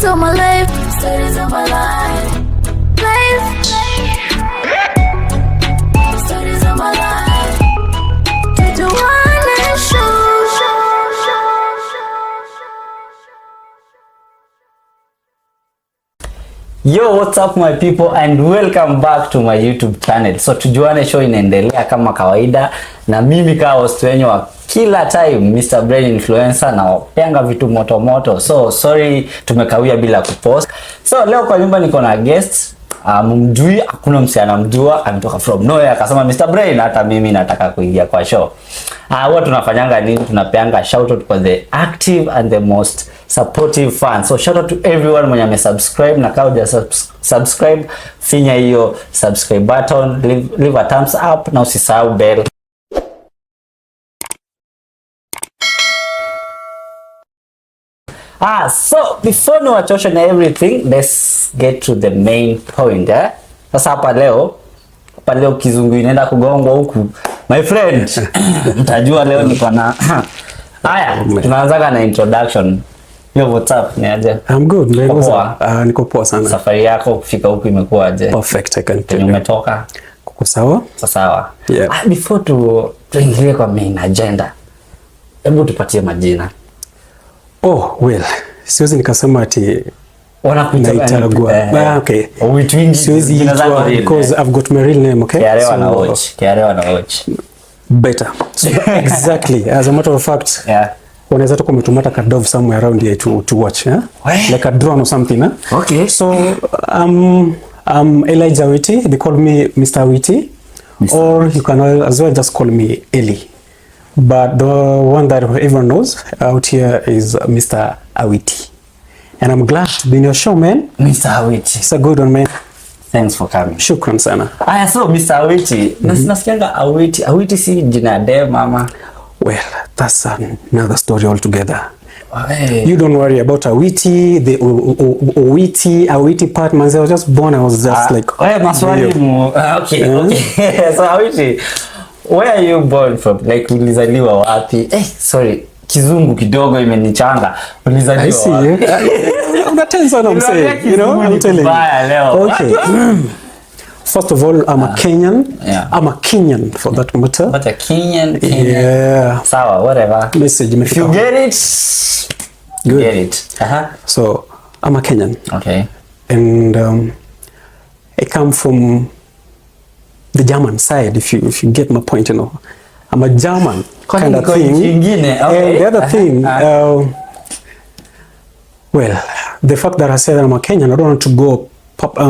of my life, stories of my life. Stories of my life. To one and show. Yo, what's up my people and welcome back to my YouTube channel. So tujuane show inaendelea kama kawaida na mimi kama host wenyu wa kila time Mr. Brain Influencer na peanga vitu moto moto. So sorry tumekawia bila kupost. So leo kwa nyumba niko na guest. Mumjui, hakuna msichana mjua, ametoka from nowhere akasema Mr. Brain hata mimi nataka kuingia kwa show. Huwa tunafanyanga nini? Tunapeanga shout out for the active and the most supportive fans. So shout out to everyone mwenye amesubscribe, na kama hujasubscribe finya hiyo subscribe button, leave a thumbs up na usisahau bell. So before no wachosha na everything, let's get to the main point. Sasa hapa leo kizungu inaenda kugongwa huku. My friend, mtajua leo niko na haya, tunaanza na introduction. Yo, what's up? Ni aje? I'm good. Niko poa sana. Safari yako kufika huku imekuwa aje? Perfect, I can tell you. Umetoka? Kuko sawa? Sawa. Yeah. Before tuingie kwa main agenda, hebu tupatie majina. Oh, well, siwezi nikasema ati wanakuitagua. Okay. Siwezi jina because I've got my real name, okay? Kiarewa na watch. Better. So exactly. As a matter of fact, yeah. Unaweza tu kumetumata ka dove somewhere around here to watch, yeah? Like a drone or something, huh? Okay. So I'm Elijah Witty. They call me Mr. Witty. Or you can as well just call me Eli. But the one that everyone knows out here is Mr. Awiti. And I'm glad to be in your show, man. Mr. Awiti. It's a good one, man. Thanks for coming. Shukran sana. So Mr. Awiti. Nasikianga Awiti. Awiti si jina de mama. Well, that's another story altogether. Hey. You don't worry about Awiti, the Awiti part, man. I was just born, I was just like... maswali mu. Okay. So Awiti, where are you born from? Like ulizaliwa wapi? Sorry, kizungu kidogo imenichanga. Ulizaliwa wapi? Unatenza na msee, you know, I'm telling you. Okay. First of all, I'm a Kenyan. Yeah. I'm a Kenyan for that matter. But a Kenyan. Yeah. Sawa, whatever. Message. If you get it, you get it. So, I'm a Kenyan. Okay. And I come from the German side, if you get my point, you know. I'm a German kind of thing. Okay. And the other thing, well, the fact that I said I'm a Kenyan, I don't want to go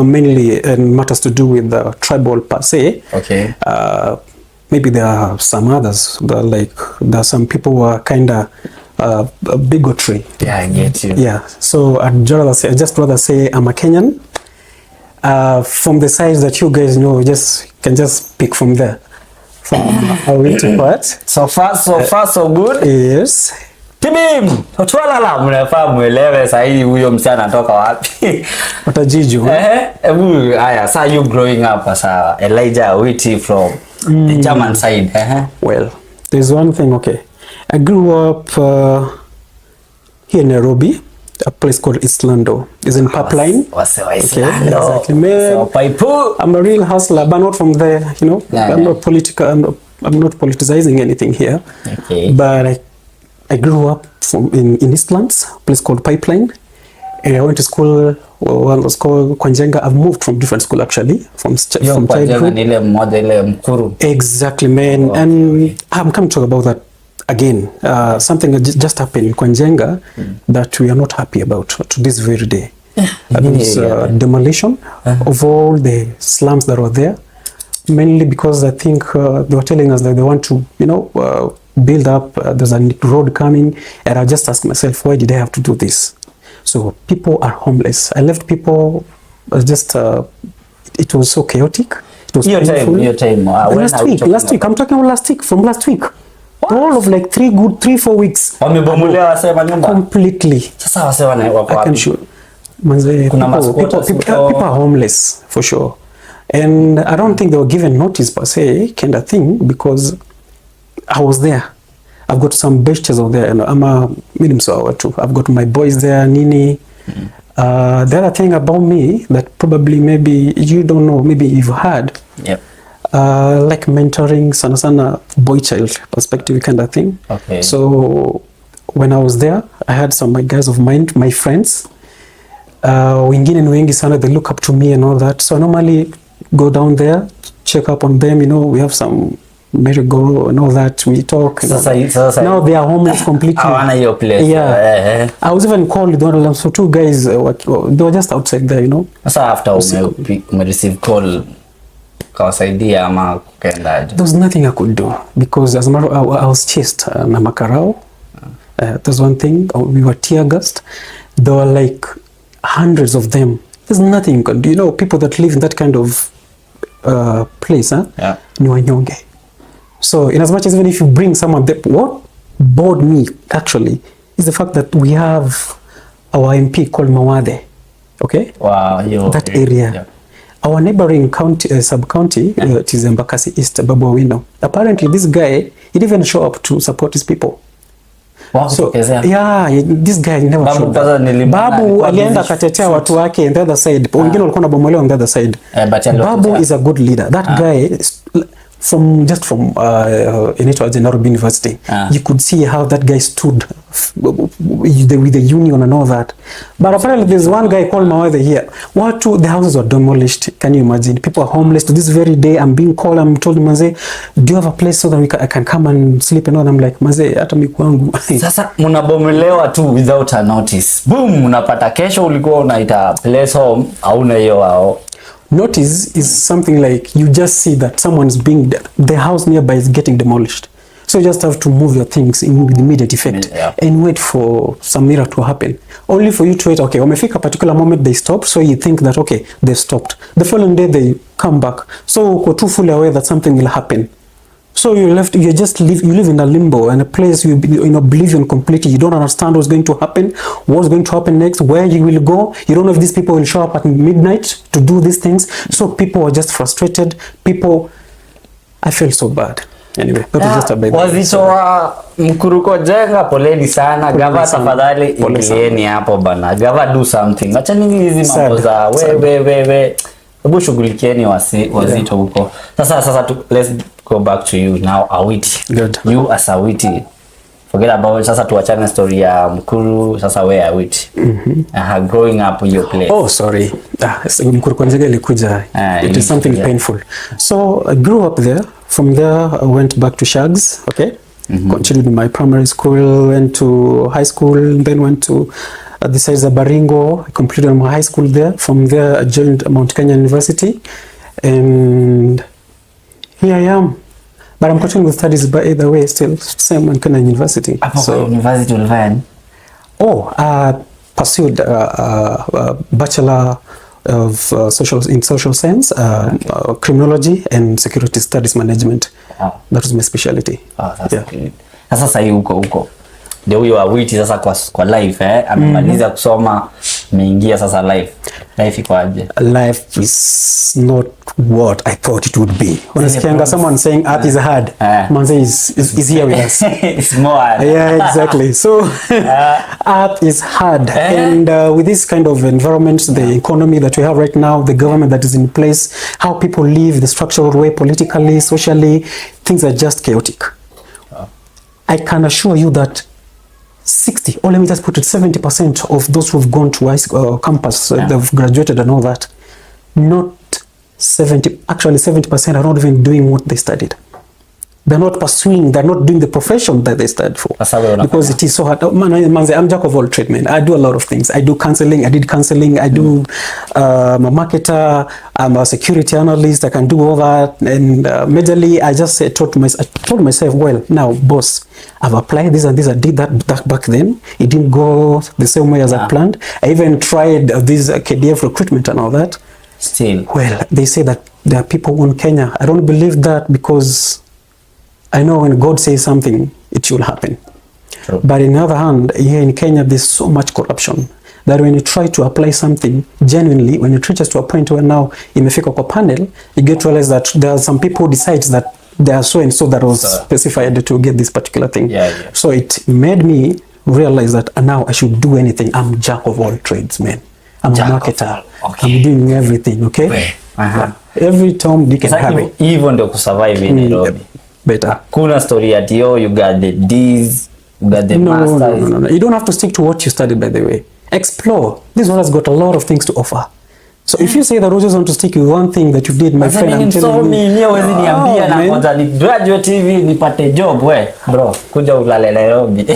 mainly in matters to do with the tribal per se. Okay. Maybe there are some others that there are some people who are kind of bigotry. Yeah, I get you. Yeah. So I'd just rather say I'm a Kenyan. From the size that you guys know, can just pick from there. From a little part. So far so good. Yes. Tibim, tuwalala mnafaa muelewe sahi huyo msichana anatoka wapi. Watajiju. Aya, so you growing up as Elijah Witty from the German side. Well, there's one thing, okay. I grew up here in Nairobi. A place called Islando. It's in Pipeline. Okay, exactly. Man, I'm a real hustler, but not from there, you know. Yeah, I'm not political. I'm not politicizing anything here. Okay. But I grew up in Eastlands, a place called Pipeline. And I went to school, one was called Kwanjenga. I've moved from different school actually, from childhood. Exactly, man. And I'm coming to talk about that again. Something that just happened in Kwanjenga that we are not happy about to this very day. Demolition of all the slums that were there. Mainly because I think they were telling us that they want to, you know, build up, there's a road coming, and I just asked myself, why did I have to do this? So people are homeless. I left people just it was so chaotic. It was painful. Your time. Last week. I'm talking about from last week. What? All of like 3-4 weeks. Completely. I can show. People are homeless for sure. And I don't think they were given notice per se, kind of thing, because I was there. I've got some besties out there, and I'm a medium so too. I've got my boys there, Nini. The other thing about me that probably maybe you don't know, maybe you've heard, Yep. Like mentoring, sana boy child perspective kind of thing. Okay. So when I was there, I had some guys of mine, my friends. Wengine ni wengi sana, they look up to me and all that. So I normally go down there, check up on them, you know, we have some merry-go and all that, we talk. Sasa, now they are homeless completely. Hawana hiyo place. Yeah. I was even called with one of them, so two guys, they were just outside there, you know. Sasa after ume receive call, kawasaidia ama kukendaje? There was nothing I could do because as a matter of, I was chased na makarao. There's one thing, we were tear gassed. There were like hundreds of them. There's nothing you can do. You know, people that live in that kind of place, Yeah. ni wanyonge. So in as much as even if you bring someone, what bored me actually is the fact that we have our MP called Mawade. Okay? Wow, that area. Yeah. Our neighboring county, sub-county, it is Embakasi East, Babu Owino. Apparently this guy, he didn't even show up to support his people. Wow, So, yeah. yeah, this guy never showed up. Babu alienda katetea watu wake on the other side. Wengine walikuwa na bomolewa on the other side. Babu is a good leader. That guy from inaitwa Nairobi University. You could see how that guy stood with the union and all that. But apparently there's one guy called Mawathe here. The houses were demolished. Can you imagine? People are homeless to this very day. I'm being called. I'm told, Maze, do you have a place so that I can come and sleep and all? I'm like, Maze, hata mikwangu. Sasa munabomolewa tu without a notice. Boom, unapata kesho ulikuwa unaita place home, hauna hiyo wao. Notice is something like you just see that someone's being, the house nearby is getting demolished. So you just have to move your things with immediate effect and wait for some miracle to happen. Only for you to wait, okay, wamefika a particular moment they stop, so you think that, okay, they've stopped. The following day they come back. So uko too fully aware that something will happen. So you live in a limbo and a place you in oblivion completely. You don't understand what's going to happen, what's going to happen next, where you will go. You don't know if these people will show up at midnight to do these things. So people are just frustrated. I feel so bad. Anyway, that is just a bit. Wazito wa Mkuruko Jenga, poleni sana. Gava tafadhali ingilieni hapo bana. Gava do something. Acha nini hizi mambo za we. Hebu shughulikieni wazito huko. Sasa let's go back to you now, Awiti. Good. You as Awiti. Forget about sasa tuachane story ya Mkuru, sasa we Awiti. Growing up in your place. Oh, sorry. Mkuruko Jenga ilikuja. It is something painful. So I grew up there. From there I went back to Shags, okay? Continued my primary school, went to high school, then went to the sides of Baringo. I completed my high school there. From there I joined Mount Kenya University, and here I am. But I'm continuing with studies, but either way still same Mount Kenya University. So university ulifanya? Pursued Bachelor of social science, criminology and security studies management. That was my specialty. Good. Sasa sahi huko ndio huyo Awiti sasa kwa life amemaliza kusoma, ameingia sasa life iko aje? Life is not what I thought it would be. Unasikianga someone saying earth is hard, manze is here with us. It's more hard. Yeah, exactly. So earth is hard, and with this kind of environment, the economy that we have right now, the government that is in place, how people live, the structural way, politically, socially, things are just chaotic. I can assure you that 60, or let me just put it, 70% of those who've gone to campus, they've graduated and all that, not 70, actually 70% are not even doing what they studied. They're not pursuing, they're not doing the profession that they studied for. Because it is so hard. I'm jack of all trades, man. I do a lot of things. I do counseling, I did counseling, I do, I'm a marketer, I'm a security analyst, I can do all that. And majorly, I just told myself, well, now, boss, I've applied this and this, I did that back then. It didn't go the same way as I planned. I even tried this KDF recruitment and all that. Still. Well, they say that there are people in Kenya. I don't believe that because I know when God says something, it will happen. True. But on the other hand, here in Kenya, there's so much corruption that when you try to apply something genuinely, when it reaches to a point where now imefika kwa panel, you get to realize that there are some people who decide that they are so and so that was specified to get this particular thing. Yeah. So it made me realize that now I should do anything. I'm jack of all trades, man. I'm a marketer. Okay. I'm doing everything, okay? Every Tom, Dick and Harry. Even to survive in Nairobi. Better. Kuna story at you got the D's, you got the masters. No. You don't have to stick to what you studied, by the way. Explore. This one has got a lot of things to offer. So if you say that you just want to stick with one thing that you did, my friend, I'm telling you. Mimi hawezi niambia na kwanza ni graduate hivi nipate job we. Bro, kuja ulale Nairobi.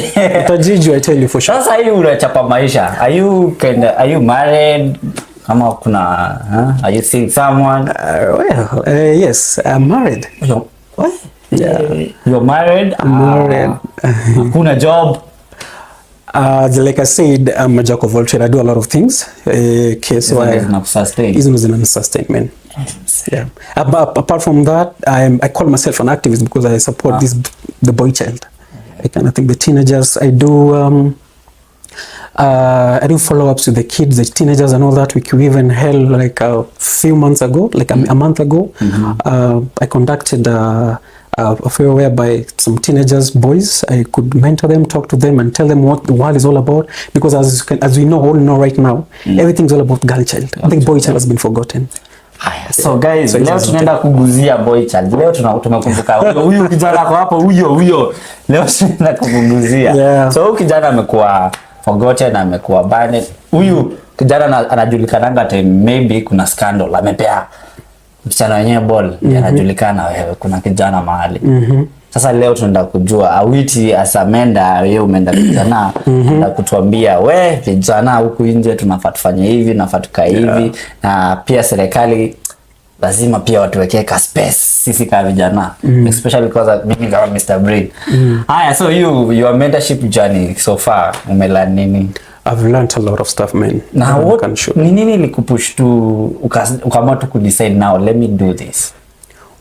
Utajiju, I tell you for sure. Sasa hii unachapa maisha. Are you married? Kama kuna, are you seeing someone? Yes, I'm married. What? Yeah. You're married? I'm married. Kuna job? Like I said, I'm a jack of all trades. I do a lot of things. Okay, so isn't sustain, man. Yeah. Apart from that, I call myself an activist because I support the boy child. I kind of think the teenagers. I do follow-ups with the kids, the teenagers and all that. We even held like a few months ago, like a month ago, I conducted a fair whereby some teenagers, boys, I could mentor them, talk to them and tell them what the world is all about. Because as we all know right now, everything's all about girl child. I think boy child has been forgotten. So guys, leo tunaenda kuguzia boy child. Leo tunakumbuka huyu kijana kwa hapo huyo. Leo tunaenda kuguzia. So huyu kijana amekuwa forgotten, amekuwa banned. Huyu kijana anajulikana time maybe kuna scandal amepea msichana wenyewe ball anajulikana wewe kuna kijana mahali. Sasa leo tunaenda kujua awiti asamenda wewe umeenda kijana na kutuambia we vijana huku nje tunafaa tufanye hivi na fatuka hivi na pia serikali lazima pia watuwekee ka space sisi kama vijana especially because mimi kama Mr. Brain. Haya, so your mentorship journey so far umelearn nini? I've learned a lot of stuff, man. Now what nini likupush to ukaamua to decide now let me do this?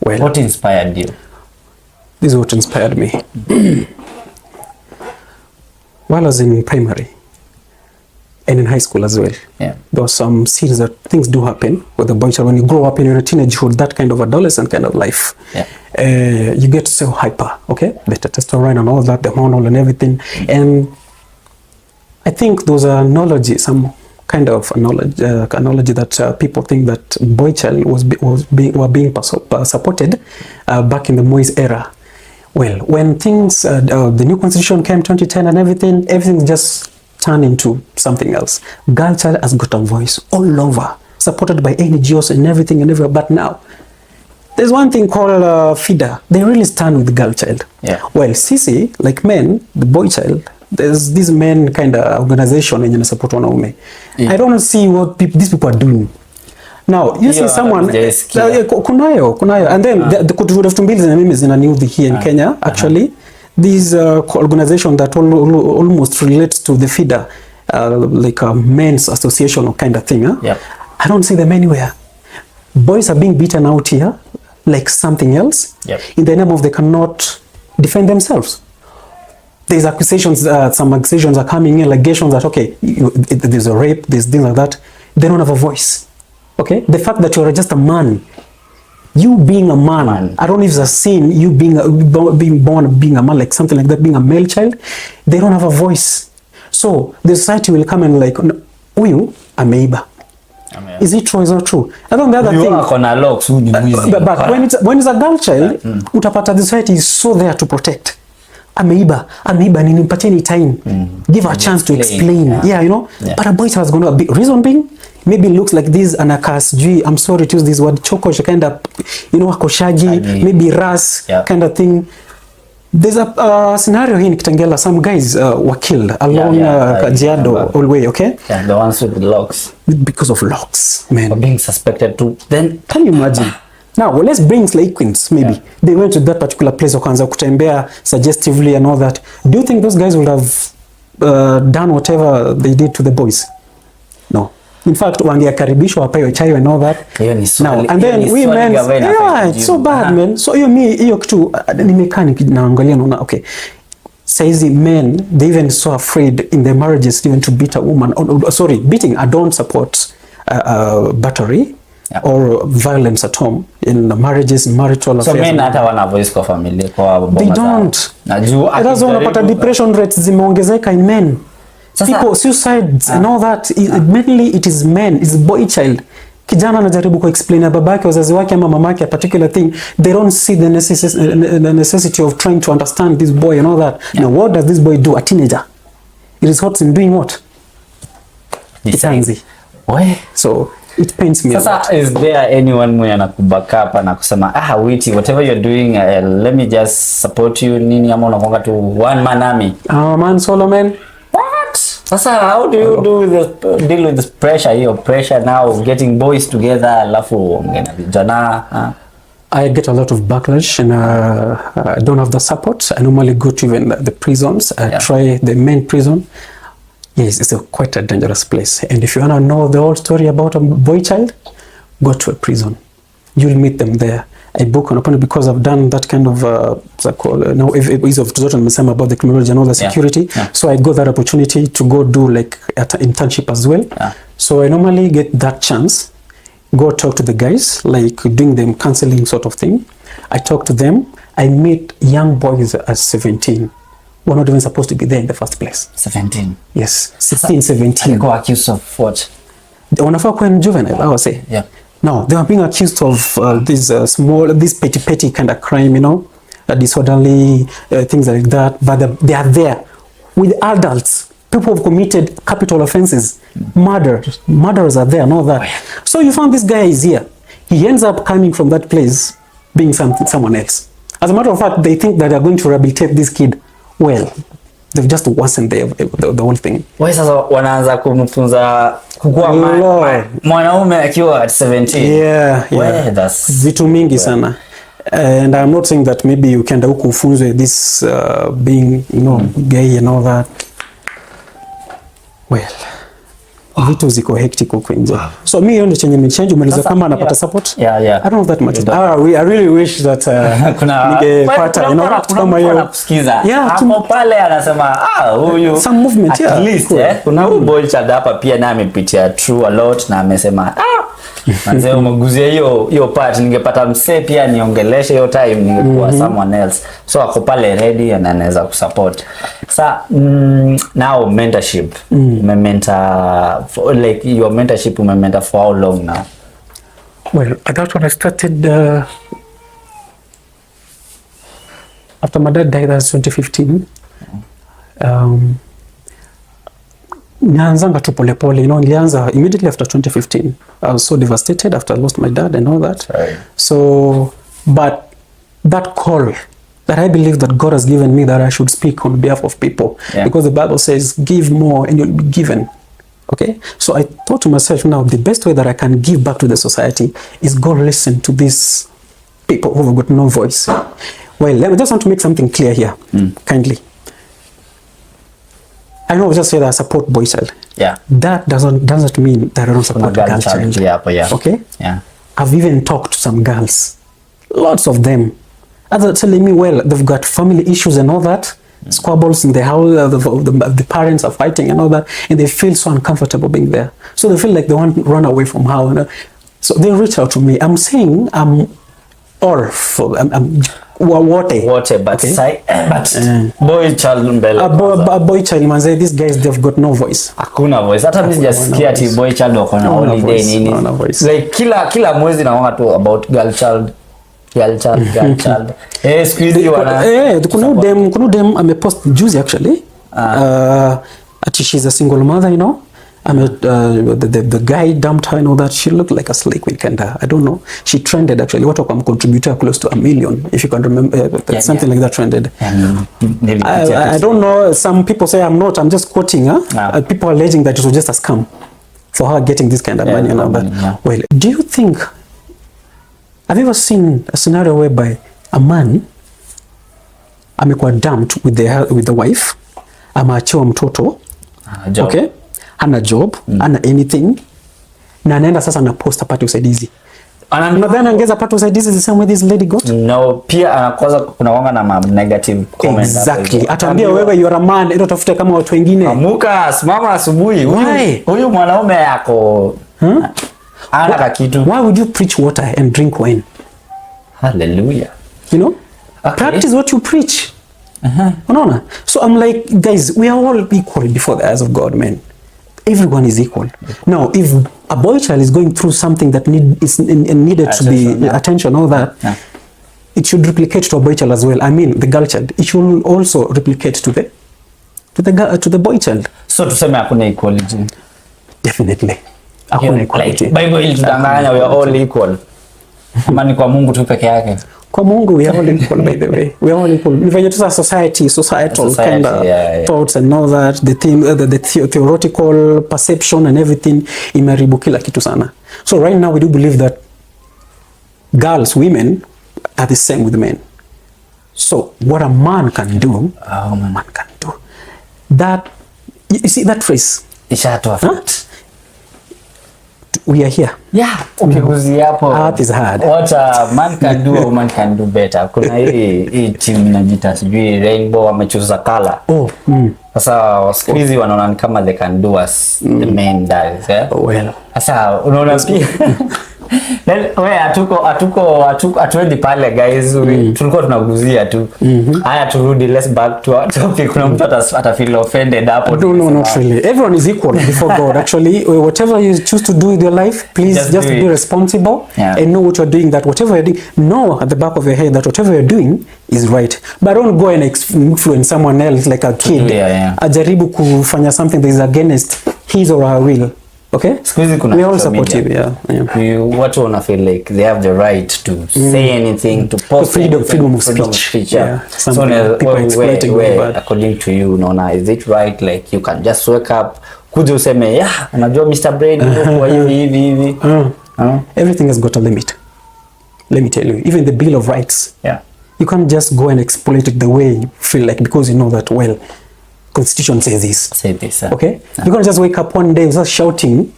Well, what inspired you? This is what inspired me. While I was in primary and in high school as well, there were some scenes that things do happen with the boy child. When you grow up in your teenagehood, that kind of adolescent kind of life, you get so hyper, okay? The testosterone and all that, the hormone and everything. And I think those are analogy, some kind of analogy that people think that boy child were being supported back in the Moise era. Well, when things, the new constitution came 2010 and everything just turned into something else. Girl child has got a voice all over, supported by NGOs and everything and everywhere. But now, there's one thing called FIDA. They really stand with the girl child. Well, Sisi, like men, the boy child, there's this men kind of organization and support wanaume. I don't see what these people are doing. Now, you see someone, kunayo, and then the Kutuvuda Ftumbili na mimi zina new here in Kenya, actually. These organization that almost relates to the FIDA, like a men's association or kind of thing. I don't see them anywhere. Boys are being beaten out here like something else in the name of they cannot defend themselves. There's accusations, some accusations are coming in, allegations that, okay, there's a rape, there's things like that. They don't have a voice. Okay? The fact that you're just a man, you being a man, I don't know if it's a sin, you being born being a man, like something like that, being a male child, they don't have a voice. So the society will come and like, uyu, ameiba. Is it true or is it not true? I don't know the other thing. But when it's a girl child, utapata the society is so there to protect. Ameiba nini, mpateni time, give her a chance to explain. You know. But a boy child is going to be reason being maybe looks like this and a cast I'm sorry to use this word, choko kind of, you know, akoshagi, maybe ras kind of thing. There's a scenario here in Kitengela, some guys were killed along Kajiado all way, okay? The ones with the locks. Because of locks, man. For being suspected too. Then can you imagine? Now, well, let's bring Slay Queens, maybe. They went to that particular place, wakaanza kutembea suggestively and all that. Do you think those guys would have done whatever they did to the boys? No. In fact, wangekaribishwa wapewe chai and all that. Now, and then we men, it's so bad, man. So hiyo kitu nimekaa naangalia naona, okay. Says men, they even so afraid in their marriages even to beat a woman. Sorry, beating. I don't support battery or violence at home in marriages, marital affairs. So men hata wana voice kwa familia kwa boma. They don't. That's why unapata depression rates zimeongezeka in men. people suicides and all that, mainly it is men, it's boy child. Kijana anajaribu kuexplain babake, wazazi wake ama mamake a particular thing, they don't see the necessity of trying to understand this boy and all that. Now what does this boy do? A teenager, it is hot in doing what? Kitanzi. So it pains me. Sasa, is there anyone mwenye anakuback up na kusema witi, whatever you're doing, let me just support you nini, ama unakonga tu one man army? Man solo man. What? Sasa, how do you deal with this pressure? Your pressure now getting boys together, alafu ngena vijana. I get a lot of backlash and I don't have the support. I normally go to even the prisons. I try the main prison. Yes, it's quite a dangerous place. And if you want to know the whole story about a boy child, go to a prison. You'll meet them there. I book on upon because I've done that kind of ease of about the criminology and all the security. So I got that opportunity to go do like at an internship as well. So I normally get that chance, go talk to the guys, like doing them counseling sort of thing. I talk to them. I meet young boys at 17. We're not even supposed to be there in the first place. 17? Yes, 16, 17. Go accused of what? Wanafaa kuwa juvenile, I would say. Yeah. No, they are being accused of this petty kind of crime, you know, disorderly things like that. But they are there with adults. People have committed capital offenses, murderers are there and all that. So you found this guy is here. He ends up coming from that place being someone else. As a matter of fact, they think that they are going to rehabilitate this kid. Well, they've just worsened the whole thing. Why sasa wanaanza kumfunza kukua mwanaume akiwa at 17? Yeah. That's vitu mingi sana. And I'm not saying that maybe you can huku ufunzwe this being, you know, gay and all that. Well, vitu ziko hectic huko nje. So me hiyo ndio chenye nimechange. Umeliza kama anapata support. Yeah. I don't know that much. I really wish that ningepata, you know, kama hiyo kusikiza. Hapo pale anasema huyu some movement, at least kuna boy child hapa pia na amepitia through a lot na amesema manze umeguzia hiyo part, ningepata mse pia niongeleshe hiyo time, ningekuwa someone else. So ako pale ready and anaweza kusupport. Sa now mentorship. Like your mentorship mentor for how long now? Well, I thought when I started after my dad died, that was 2015. Nilianzanga tu pole pole, you know, nilianza immediately after 2015. I was so devastated after I lost my dad and all that. Right. So, but that call that I believe that God has given me, that I should speak on behalf of people, because the Bible says, give more and you'll be given. Okay, so I thought to myself, now the best way that I can give back to the society is go listen to these people who have got no voice. Well, let me just want to make something clear here, kindly. I know I just say that I support boy child. Yeah. That doesn't mean that I don't support girl child. Yeah. Okay. Yeah. I've even talked to some girls, lots of them. Others telling me, well, they've got family issues and all that. Squabbles in the house, the parents are fighting and all that, and they feel so uncomfortable being there. So they feel like they want to run away from house. You know? So they reach out to me. I'm saying I'm all for water, but okay. Boy child mbele. Boy child manze, these guys, they've got no voice. Hakuna voice. Hata mimi sijasikia ati boy child wako na holiday nini. Like kila mwezi naona tu about girl child. Squeeze wana. Kuna dem amepost juzi actually. Ati she's a single mother, you know. The guy dumped her and all that. She looked like a slay queen kinda. I don't know. She trended actually. What a contributor close to 1 million, if you can remember. Something like that trended. I don't know. Some people say I'm not. I'm just quoting. People are alleging that it was just a scam for her getting this kind of money and all that. Well, do you think? Have you ever seen a scenario whereby a man amekuwa dumped with the wife, amaachiwa mtoto, okay, hana job, hana anything, na anaenda sasa na post apate usaidizi? Unadhani angeza pata usaidizi the same way this lady got? No, pia anakosa kuna wanga na negative comment. Exactly. Ataambia wewe you are a man, ndio tafute kama watu wengine. Amuka, simama asubuhi. Huyu mwanaume yako ana kitu. Why would you preach water and drink wine? Hallelujah. You know? Okay. Practice what you preach. Unaona? So I'm like, guys, we are all equal before the eyes of God, man. Everyone is equal. Now, if a boy child is going through something that needed to be attention, all that, it should replicate to a boy child as well. I mean, the girl child. It should also replicate to the boy child. So tuseme hakuna equality. Definitely. Hakuna equality. Like, Bible ilitudanganya we are all equal. Ama ni kwa Mungu tu peke yake. Kwa Mungu we are all equal, by the way. We are all equal. Ni venye tu societal kind of thoughts and all that, the theoretical perception and everything imeharibu kila kitu sana. So right now we do believe that girls, women are the same with men. So what a man can do, a woman can do. That, you see that phrase? We are here. Yeah. Ukiguzi hapo. Earth is hard. What a man can do, a woman can do better. Kuna hii team inajita sijui Rainbow wamechuza color. Sasa siku hizi wanaona kama they can do as the men does, Well. Sasa unaona pia wewe atuendi pale guys, tulikuwa tunaguzia tu. Haya turudi, let's back to our topic. Kuna mtu atafeel offended hapo. No, not really. Everyone is equal before God. Actually, whatever you choose to do with your life, please just be responsible and know what you're doing, that whatever you're doing, know at the back of your head that whatever you're doing is right. But don't go and influence someone else like a kid. Ajaribu kufanya something that is against his or her will. Okay? We all supportive, Watu wana feel like they have the right to say anything, to post freedom of speech. So people exploiting that. According to you, Nona, is it right? Like you can just wake up, kuja useme, unajua Mr. Brain, kwa hivi. Everything has got a limit. Let me tell you, even the Bill of Rights. You can't just go and exploit it the way you feel like, because you know that, well, Constitution says this. Okay? You can't just wake up one day and start shouting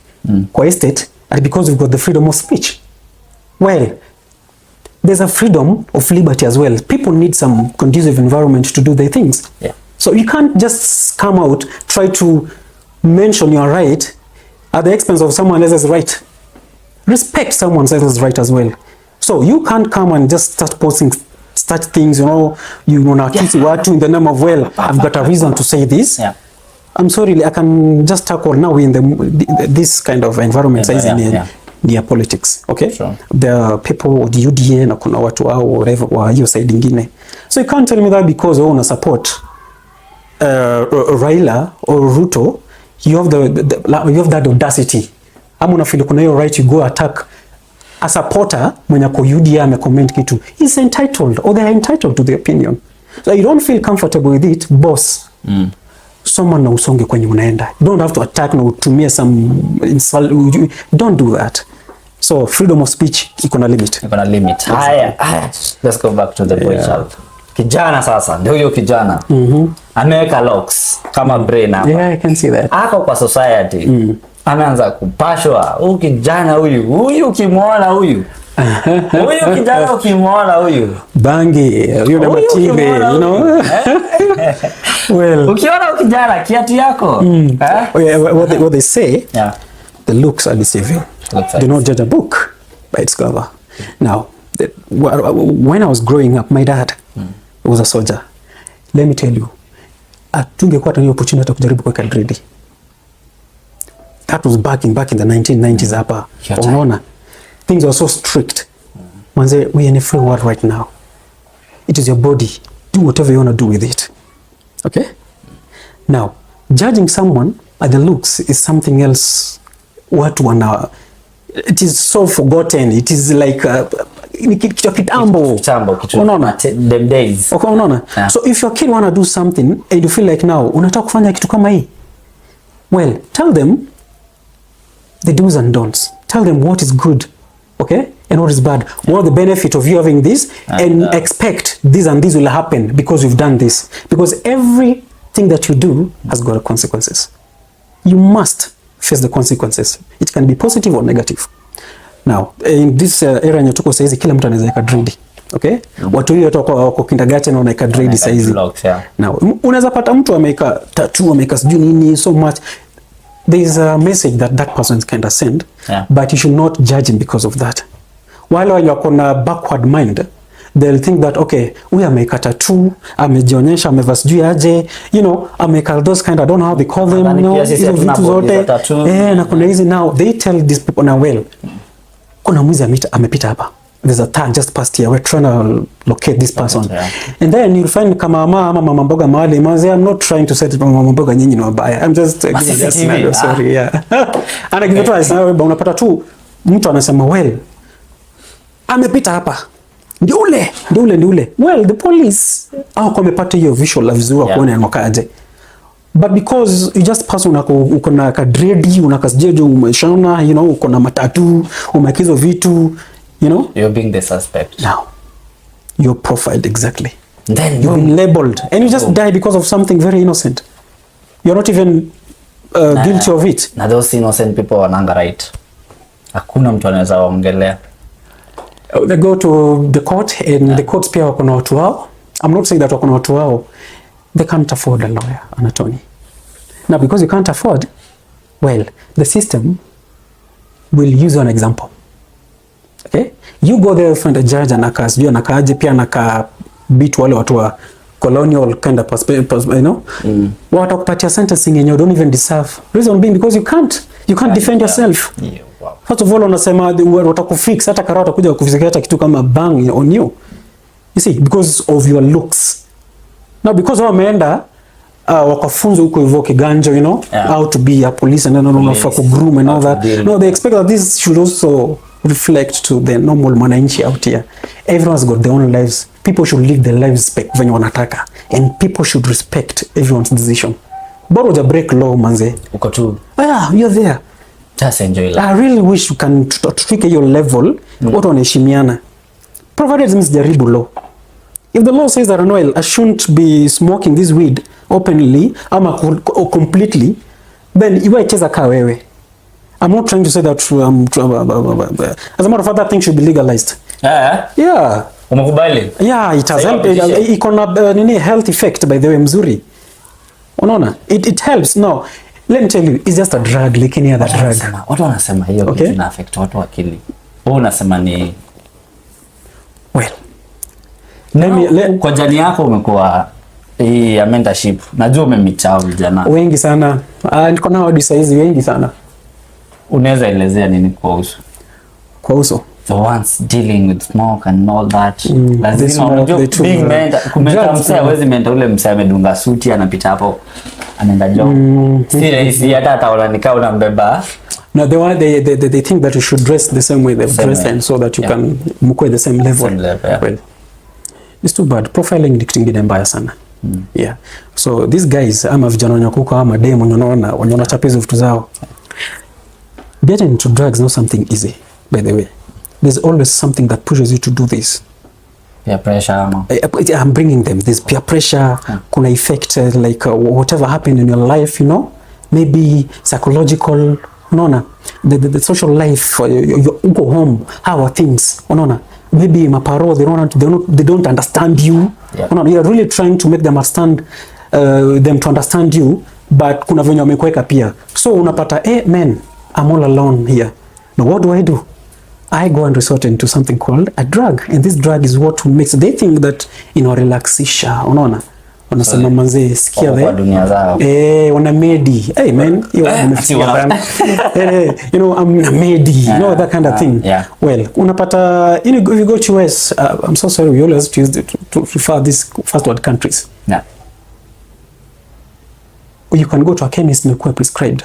kwa estate and because you've got the freedom of speech. Well, there's a freedom of liberty as well. People need some conducive environment to do their things. So you can't just come out, try to mention your right at the expense of someone else's right. Respect someone else's right as well. So you can't come and just start posting such things, you know accuse watu in the name of, well, I've got a reason to say this. I'm sorry, I can just tackle now in this kind of environment near politics. Okay? There are people with the UDA na kuna watu wao whatever wa hiyo side ingine. So you can't tell me that because you want to support Raila or Ruto, you have that audacity. Ama unafeel kuna hiyo right, you go attack a supporter mwenye kwa UDA amecomment kitu. He's entitled, or they are entitled to the opinion. So you don't feel comfortable with it, boss. Someone na usonge kwenye unaenda. You don't have to attack na utumie some insult. Don't do that. So freedom of speech iko na limit. Haya. Let's go back to the boy child. Kijana sasa, ndio huyo kijana. Ameweka locks kama brain hapa. I can see that. Ako kwa society. Anaanza kupashwa. Huyu kijana huyu ukimwona huyu. Huyu kijana ukimwona huyu. Bangi, huyo na matibe, you know. Well, ukiona kijana kiatu yako. What they say, the looks are deceiving. Do not judge a book by its cover. Now, when I was growing up, my dad was a soldier. Let me tell you, atungekuwa tani opportunity kujaribu kuweka dread. That was back in the 1990s hapa. Unaona? Things were so strict. Manze, we are in a free world right now. It is your body. Do whatever you want to do with it. Okay? Now, judging someone by the looks is something else. It is so forgotten. It is like kitambo. Unaona? Them days. Okay, unaona? So if your kid want to do something and you feel like now, unataka kufanya kitu kama hii, well, tell them the do's and don'ts. Tell them what is good, okay, and what is bad. What the benefit of you having this, and expect this and this will happen because you've done this. Because everything that you do has got consequences. You must face the consequences. It can be positive or negative. Now, in this era yenye tuko saizi, kila mtu anaweza weka dread. Okay? Watu hiyo wako kindergarten wanaweka dread saizi. Now, unaweza pata mtu ameweka tattoo, ameweka sijui nini so much. There is a message that person can send, but you should not judge him because of that. While you are on a backward mind, they'll think that okay, huyu ameka tattoo, amejionyesha, amevaa sijui aje, you know, ameka those kind, I don't know how they call them, you know, hizo vitu zote. Na kuna hizi now, they tell these people now, well, kuna mwizi amepita hapa. There's a tag just past here. We're trying to locate this person. And then you'll find kama mama mboga mahali. I'm not trying to say that mama mboga nyinyi ni wabaya. I'm just giving a scenario, sorry, yeah. Ana give it a scenario, unapata tu mtu anasema well, amepita hapa. Ndio ule. Well, the police au wamepata hiyo visual vizuri kuona anakaje. But because you just pass uko na kadredi, unakasjejo umeshona, you know, uko na matatu, umekizo vitu, you know, you're being the suspect. Now you're profiled, exactly. Then you've been labeled and you just die because of something very innocent. You're not even guilty of it. Na those innocent people wananga right. Hakuna mtu anaweza waongelea. They go to the court and the courts pia wako na watu wao. I'm not saying that wako na watu wao. They can't afford a lawyer, an attorney. Now because you can't afford, well, the system will use an example. Okay? You go there, find a judge anakasijua anakaaje pia anaka beat wale watu wa colonial kind of perspective, you know? Watakupatia sentencing and you don't even deserve. Reason being because you can't defend yourself. Yeah, wow. First of all, unasema watakufix hata karao watakuja kufizikia hata kitu kama bang on you. You see, because of your looks. Now because wameenda wakafunzwa huko hivyo kiganjo, you know, how to be a police and then unafaa kugroom and all that. No, they expect that this should also reflect to the normal mwananchi out here. Everyone's got their own lives. People should live their lives venye wanataka, and people should respect everyone's decision. Bora uja break law manze. Uko tu. Yeah, you're there. Just enjoy life. I really wish you can tweak your level. Watu wanaheshimiana. Provided msijaribu law. If the law says that I shouldn't be smoking this weed openly ama completely, then iwe cheza kaa wewe. I'm not trying to say that as a matter of fact, that thing should be legalized. Yeah. Umekubali? Yeah, it has helped. Iko na nini health effect, by the way, mzuri. Unaona? It helps. No, let me tell you, it's just a drug like any other drug. Watu wanasema hiyo kitu ina affect watu akili. Wewe unasema ni well. Kwa jani yako umekuwa hii ya mentorship. Najua umemichao vijana wengi sana. Niko na hadi saizi wengi sana. Unaweza elezea nini kwa uso? The ones dealing with smoke and all that. Lazima unajua big mentor. Kumenta msee hawezi mentor ule msee amedunga suti anapita hapo anaenda job. Si rahisi hata ataona nikao unambeba. No, they think that you should dress the same way they've dressed and so that you can mkwe the same level. Well, it's too bad. Profiling ni kitu kingine mbaya sana. Yeah. So these guys ama vijana wanyakuko ama demo wanaona chapizo vitu zao. Getting into drugs is not something easy, by the way. There's always something that pushes you to do this. Peer pressure. I'm bringing them. There's peer pressure. Kuna effect like whatever happened in your life, you know, maybe psychological. Unaona, the social life. You go home. How are things? Unaona, maybe maparo they don't understand you. Unaona, you're really trying to make them understand them to understand you, but kuna venye wamekuweka pia. So unapata man, I'm all alone here. Now what do? I go and resort into something called a drug, and this drug is what makes they think that relaxisha. Unaona, wanasema manze sikia kwa dunia zao wana medi man, you know, I'm a medi, you know, that kind of thing. Well, unapata if you go to US, I'm so sorry, we always choose to refer these first world countries. You can go to a chemist and kuwa prescribed.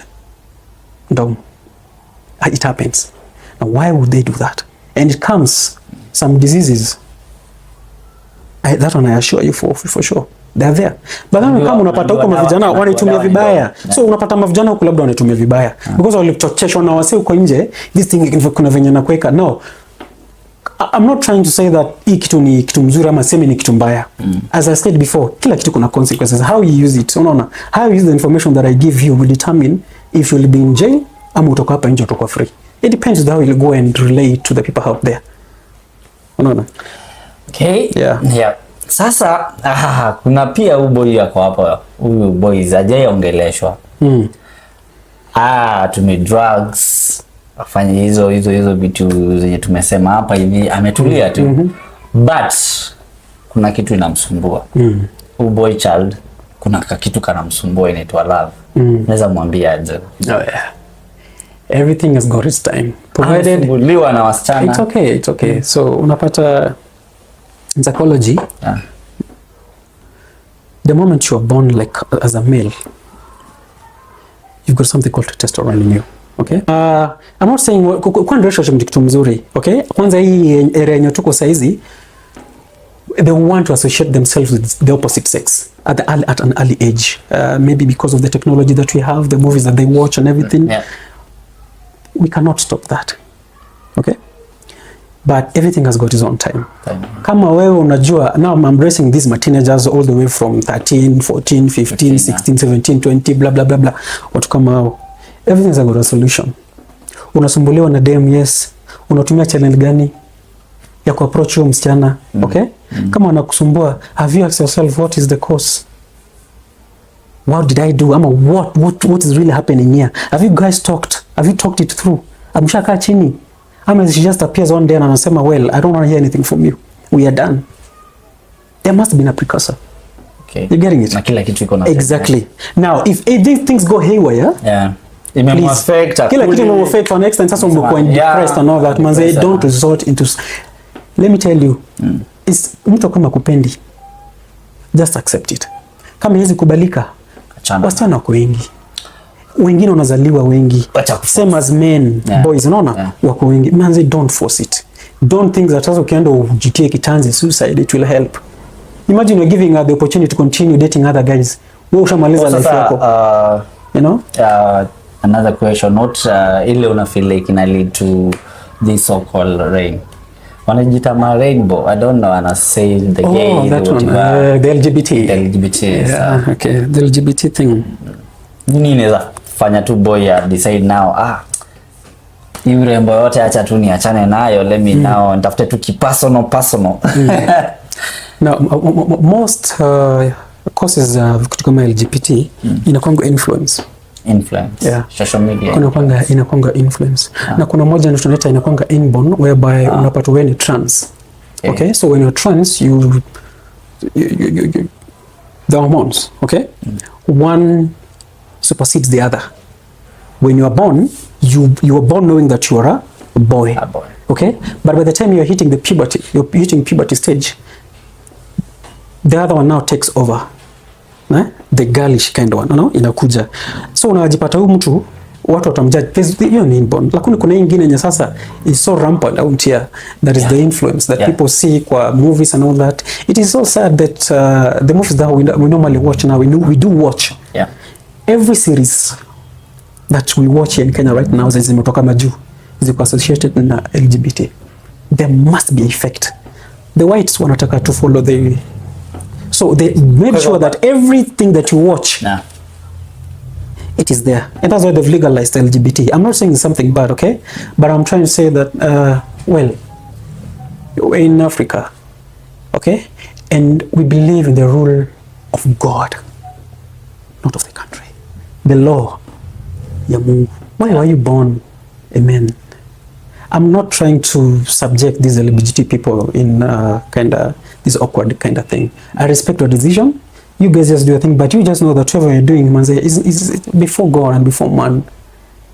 It happens. Now, why would they do that? And it comes some diseases. That one I assure you for sure. They are there. But then kama unapata huko mavijana wanaitumia vibaya. So unapata mavijana huko labda wanaitumia vibaya. Because walichocheshwa na wase huko nje, this thing kuna venye na kuweka. No. I'm not trying to say that hii kitu ni kitu mzuri ama semi ni kitu mbaya. As I said before, kila kitu kuna consequences. How you use it. Unaona? How you use the information that I give you will determine if you'll be in jail ama utoka hapa nje utakuwa free. It depends on how you go and relate to the people out there. Unaona? Okay. Yeah. Sasa kuna pia huyu boy yako hapa. Huyu boy hajaongeleshwa. Tumi drugs, afanye hizo vitu zenye tumesema hapa hivi, ametulia tu. but kuna kitu inamsumbua. Boy child kuna kitu kanamsumbua inaitwa love. Naweza mwambia aje? Oh yeah. Everything has got its time. Provided liwa na wasichana. It's okay. So unapata in psychology, the moment you are born like as a male, you've got something called testosterone in you. Okay? I'm not saying kwa relationship ni kitu mzuri. Okay? Kwanza hii area yenye tuko saizi, they want to associate themselves with the opposite sex at an early age. Maybe because of the technology that we have, the movies that they watch and everything. Yeah. We cannot stop that. Okay? But everything has got its own time. Kama wewe unajua, now I'm embracing these teenagers all the way from 13, 14, 15, 16, 17, 20, blah blah blah blah. Watu kama hao. Everything's got a solution. Unasumbuliwa na DM, yes. Unatumia channel gani ya kuapproach huyo msichana? Okay? Kama wanakusumbua, have you asked yourself what is the cause? What did I do? Ama what is really happening here? Have you guys talked? Have you talked it through? Amshakaa chini. Ama she just appears one day and anasema, well, I don't want to hear anything from you. We are done. There must be a precursor. Okay. You're getting it? Na kila kitu iko na exactly. Now, if these things go haywire, imemwaffect kila kitu imemwaffect to an extent, sasa umekuwa depressed and all that. Manze, don't resort into. Let me tell you, is mtu kama kupendi, just accept it. Kama hizi kubalika, wasichana wako wengi. Wengine wanazaliwa wengi. Same as men, boys, unaona? Wako wengi. Manze, don't force it. Don't think that sasa ukienda ujitie kitanzi suicide, it will help. Imagine you're giving her the opportunity to continue dating other guys. Wewe ushamaliza life yako. You know? Another question, not ile una feel like ina lead to this so called rain. Wanajita ma rainbow. I don't know, and say the gay, that one, the LGBT. The LGBT. Yeah, okay. The LGBT thing. Nini inaweza fanya tu boy ya decide now, hii urembo yote acha tu niachane nayo, let me now nitafute tu kipersonal. Now, most causes vitu kama LGBT inakwanga influence. Yeah. Social media. Inakwanga influence. Na kuna moja ndio tunaita inakwanga inborn, whereby unapata wewe ni trans. Okay? So when you're trans, you the hormones, okay? One supersedes the other. When you are born, you are born knowing that you are a boy. Okay? But by the time you're hitting puberty stage, the other one now takes over. The girlish kind one, inakuja. So unajipata huyu mtu watu watamjudge, hiyo ni inborn. Lakini kuna nyingine yenye sasa is so rampant out here, that is the influence that people see kwa movies and all that. It is so sad that the movies that we normally watch now, we do watch. Every series that we watch in Kenya right now zimetoka majuu, ziko associated na LGBT. There must be effect. The whites wanataka to follow the, so they make sure that everything that you watch, it is there. And that's why they've legalized LGBT. I'm not saying it's something bad, okay? But I'm trying to say that, well, in Africa, okay? And we believe in the rule of God, not of the country. The law. Why were you born a man? I'm not trying to subject these LGBT people in kind of this awkward kind of thing. I respect your decision. You guys just do your thing, but you just know that whatever you're doing, man, is before God and before man.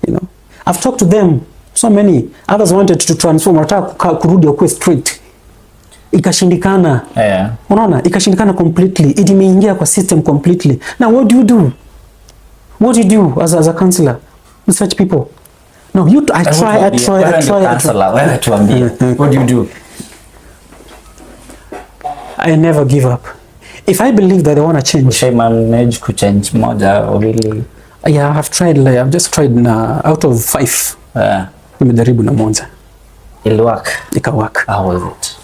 You know, I've talked to them. So many others wanted to transform, wataka kurudi okwe straight, ikashindikana. Unaona, ikashindikana completely. It imeingia kwa system completely. Now what do you do? What do you do as a counselor with such people? No, I try. What do you do? I never give up. If I believe that they want to change, Shai manage to change moja or really? Yeah, I've just tried out of 5. Nimejaribu na moja. Ikawaka. How was it?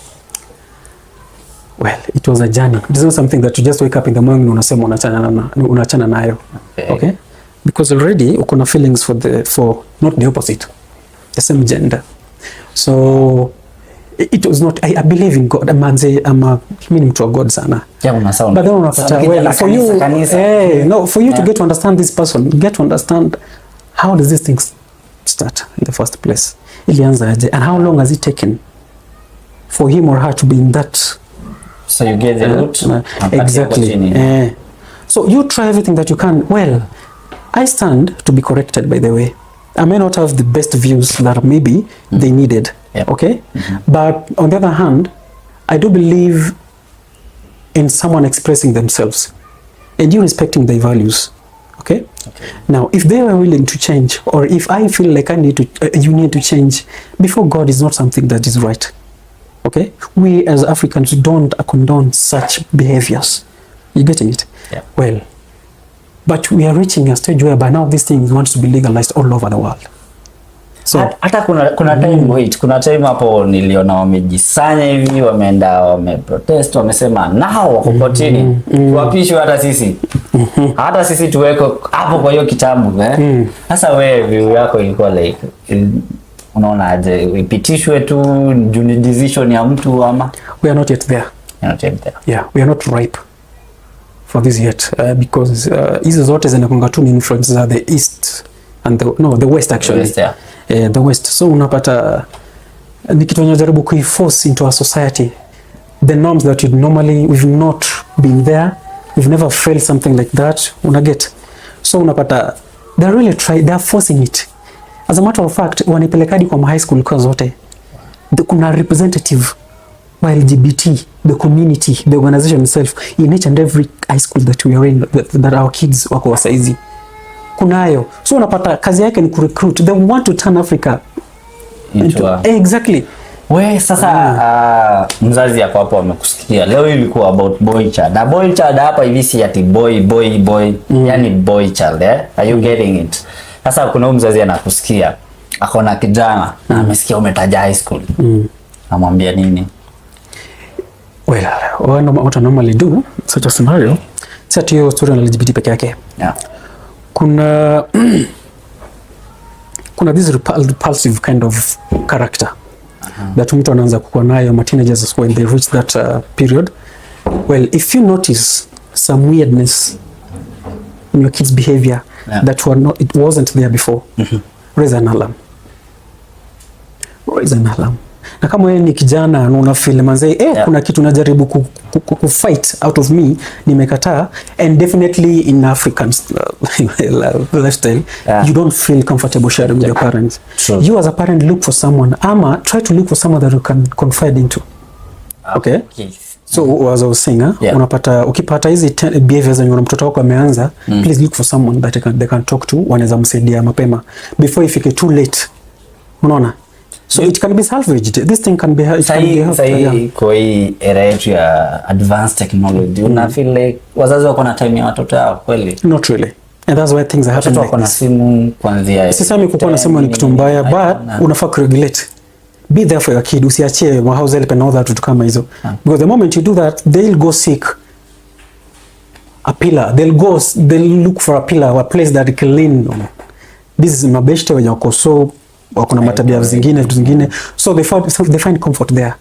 Well, it was a journey. It's not something that you just wake up in the morning and unasema unachana nayo. Okay? Because already uko na feelings for not the opposite, the same gender. So it was not, I believe in God. Mimi mtu wa God sana. But then unapata, well, for you, for you to get to understand this person, get to understand how does this thing start in the first place. Ilianza aje, and how long has it taken for him or her to be in that. So you get the root. Exactly. So you try everything that you can. Well, I stand to be corrected, by the way. I may not have the best views that maybe they needed. Yep. Okay? But on the other hand, I do believe in someone expressing themselves and you respecting their values. Okay? Now, if they were willing to change, or if I feel like I need to, you need to change, before God is not something that is right. Okay? We as Africans don't condone such behaviors. You getting it? Yeah. Well, but we are reaching a stage where by now these things want to be legalized all over the world. So hata kuna time kuna time hapo niliona wamejisanya hivi, wameenda wameprotest, wamesema nao wako kotini, tuapishwe hata sisi tuweko hapo kwa hiyo kitabu Sasa wewe view yako ilikuwa like unaona aje ipitishwe tu juni decision ya mtu ama? We are not yet there. Yeah, we are not ripe for this yet because hizo zote zinakunga tu ni influences of the east and the west actually. The west, the west. So unapata ni kitu tunajaribu kuiforce into our society, the norms that we've not been there, we've never felt something like that, unaget. So unapata they're forcing it. As a matter of fact, wanipelekadi kwa high school kwa zote kuna representative by LGBT, the community, the organization itself in each and every high school that we are in, that our kids wako wasaizi kunayo. So unapata kazi yake ni kurecruit. They want to turn Africa into exactly. We sasa mzazi yako hapo amekusikia. Leo ilikuwa about boy child. Na boy child hapa hivi si ati boy. Yani boy child Are you getting it? Sasa kuna mzazi anakusikia. Akona kijana na amesikia umetaja high school. Amwambia nini? Well, what I normally do such a scenario, set hiyo story na LGBT peke yake. Yeah. Kuna this repulsive kind of character that mtu anaanza kuwa nayo ma teenagers when they reach that period. Well, if you notice some weirdness in your kids' behavior that it wasn't there before, raise an alarm. Na kama wewe ni kijana na una feel manze kuna kitu najaribu ku fight out of me, nimekataa, and definitely in African lifestyle you don't feel comfortable sharing with your parents. You as a parent look for someone, ama try to look for someone that you can confide into. Okay? So as I was saying, unapata ukipata hizi behaviors zenye mtoto wako ameanza, please look for someone that they can talk to, wanaweza msaidia mapema before ifike too late. Unaona? So it can be salvaged. This thing can be helped. Kwa hii era yetu ya advanced technology, una feel like wazazi wako na time ya watoto wao kweli? Not really. And that's why things are happening. Watoto wako na simu kuanzia. Sisemi kukuwa na simu ni kitu mbaya, but unafaa kuregulate. Be there for your kid. Usiachie house help and all that to kama hizo. Because the moment you do that, they'll go seek a pillar. They'll look for a pillar, a place that they can lean on. This is mabeshte wenye wako so wako na matabia zingine, so they find comfort there.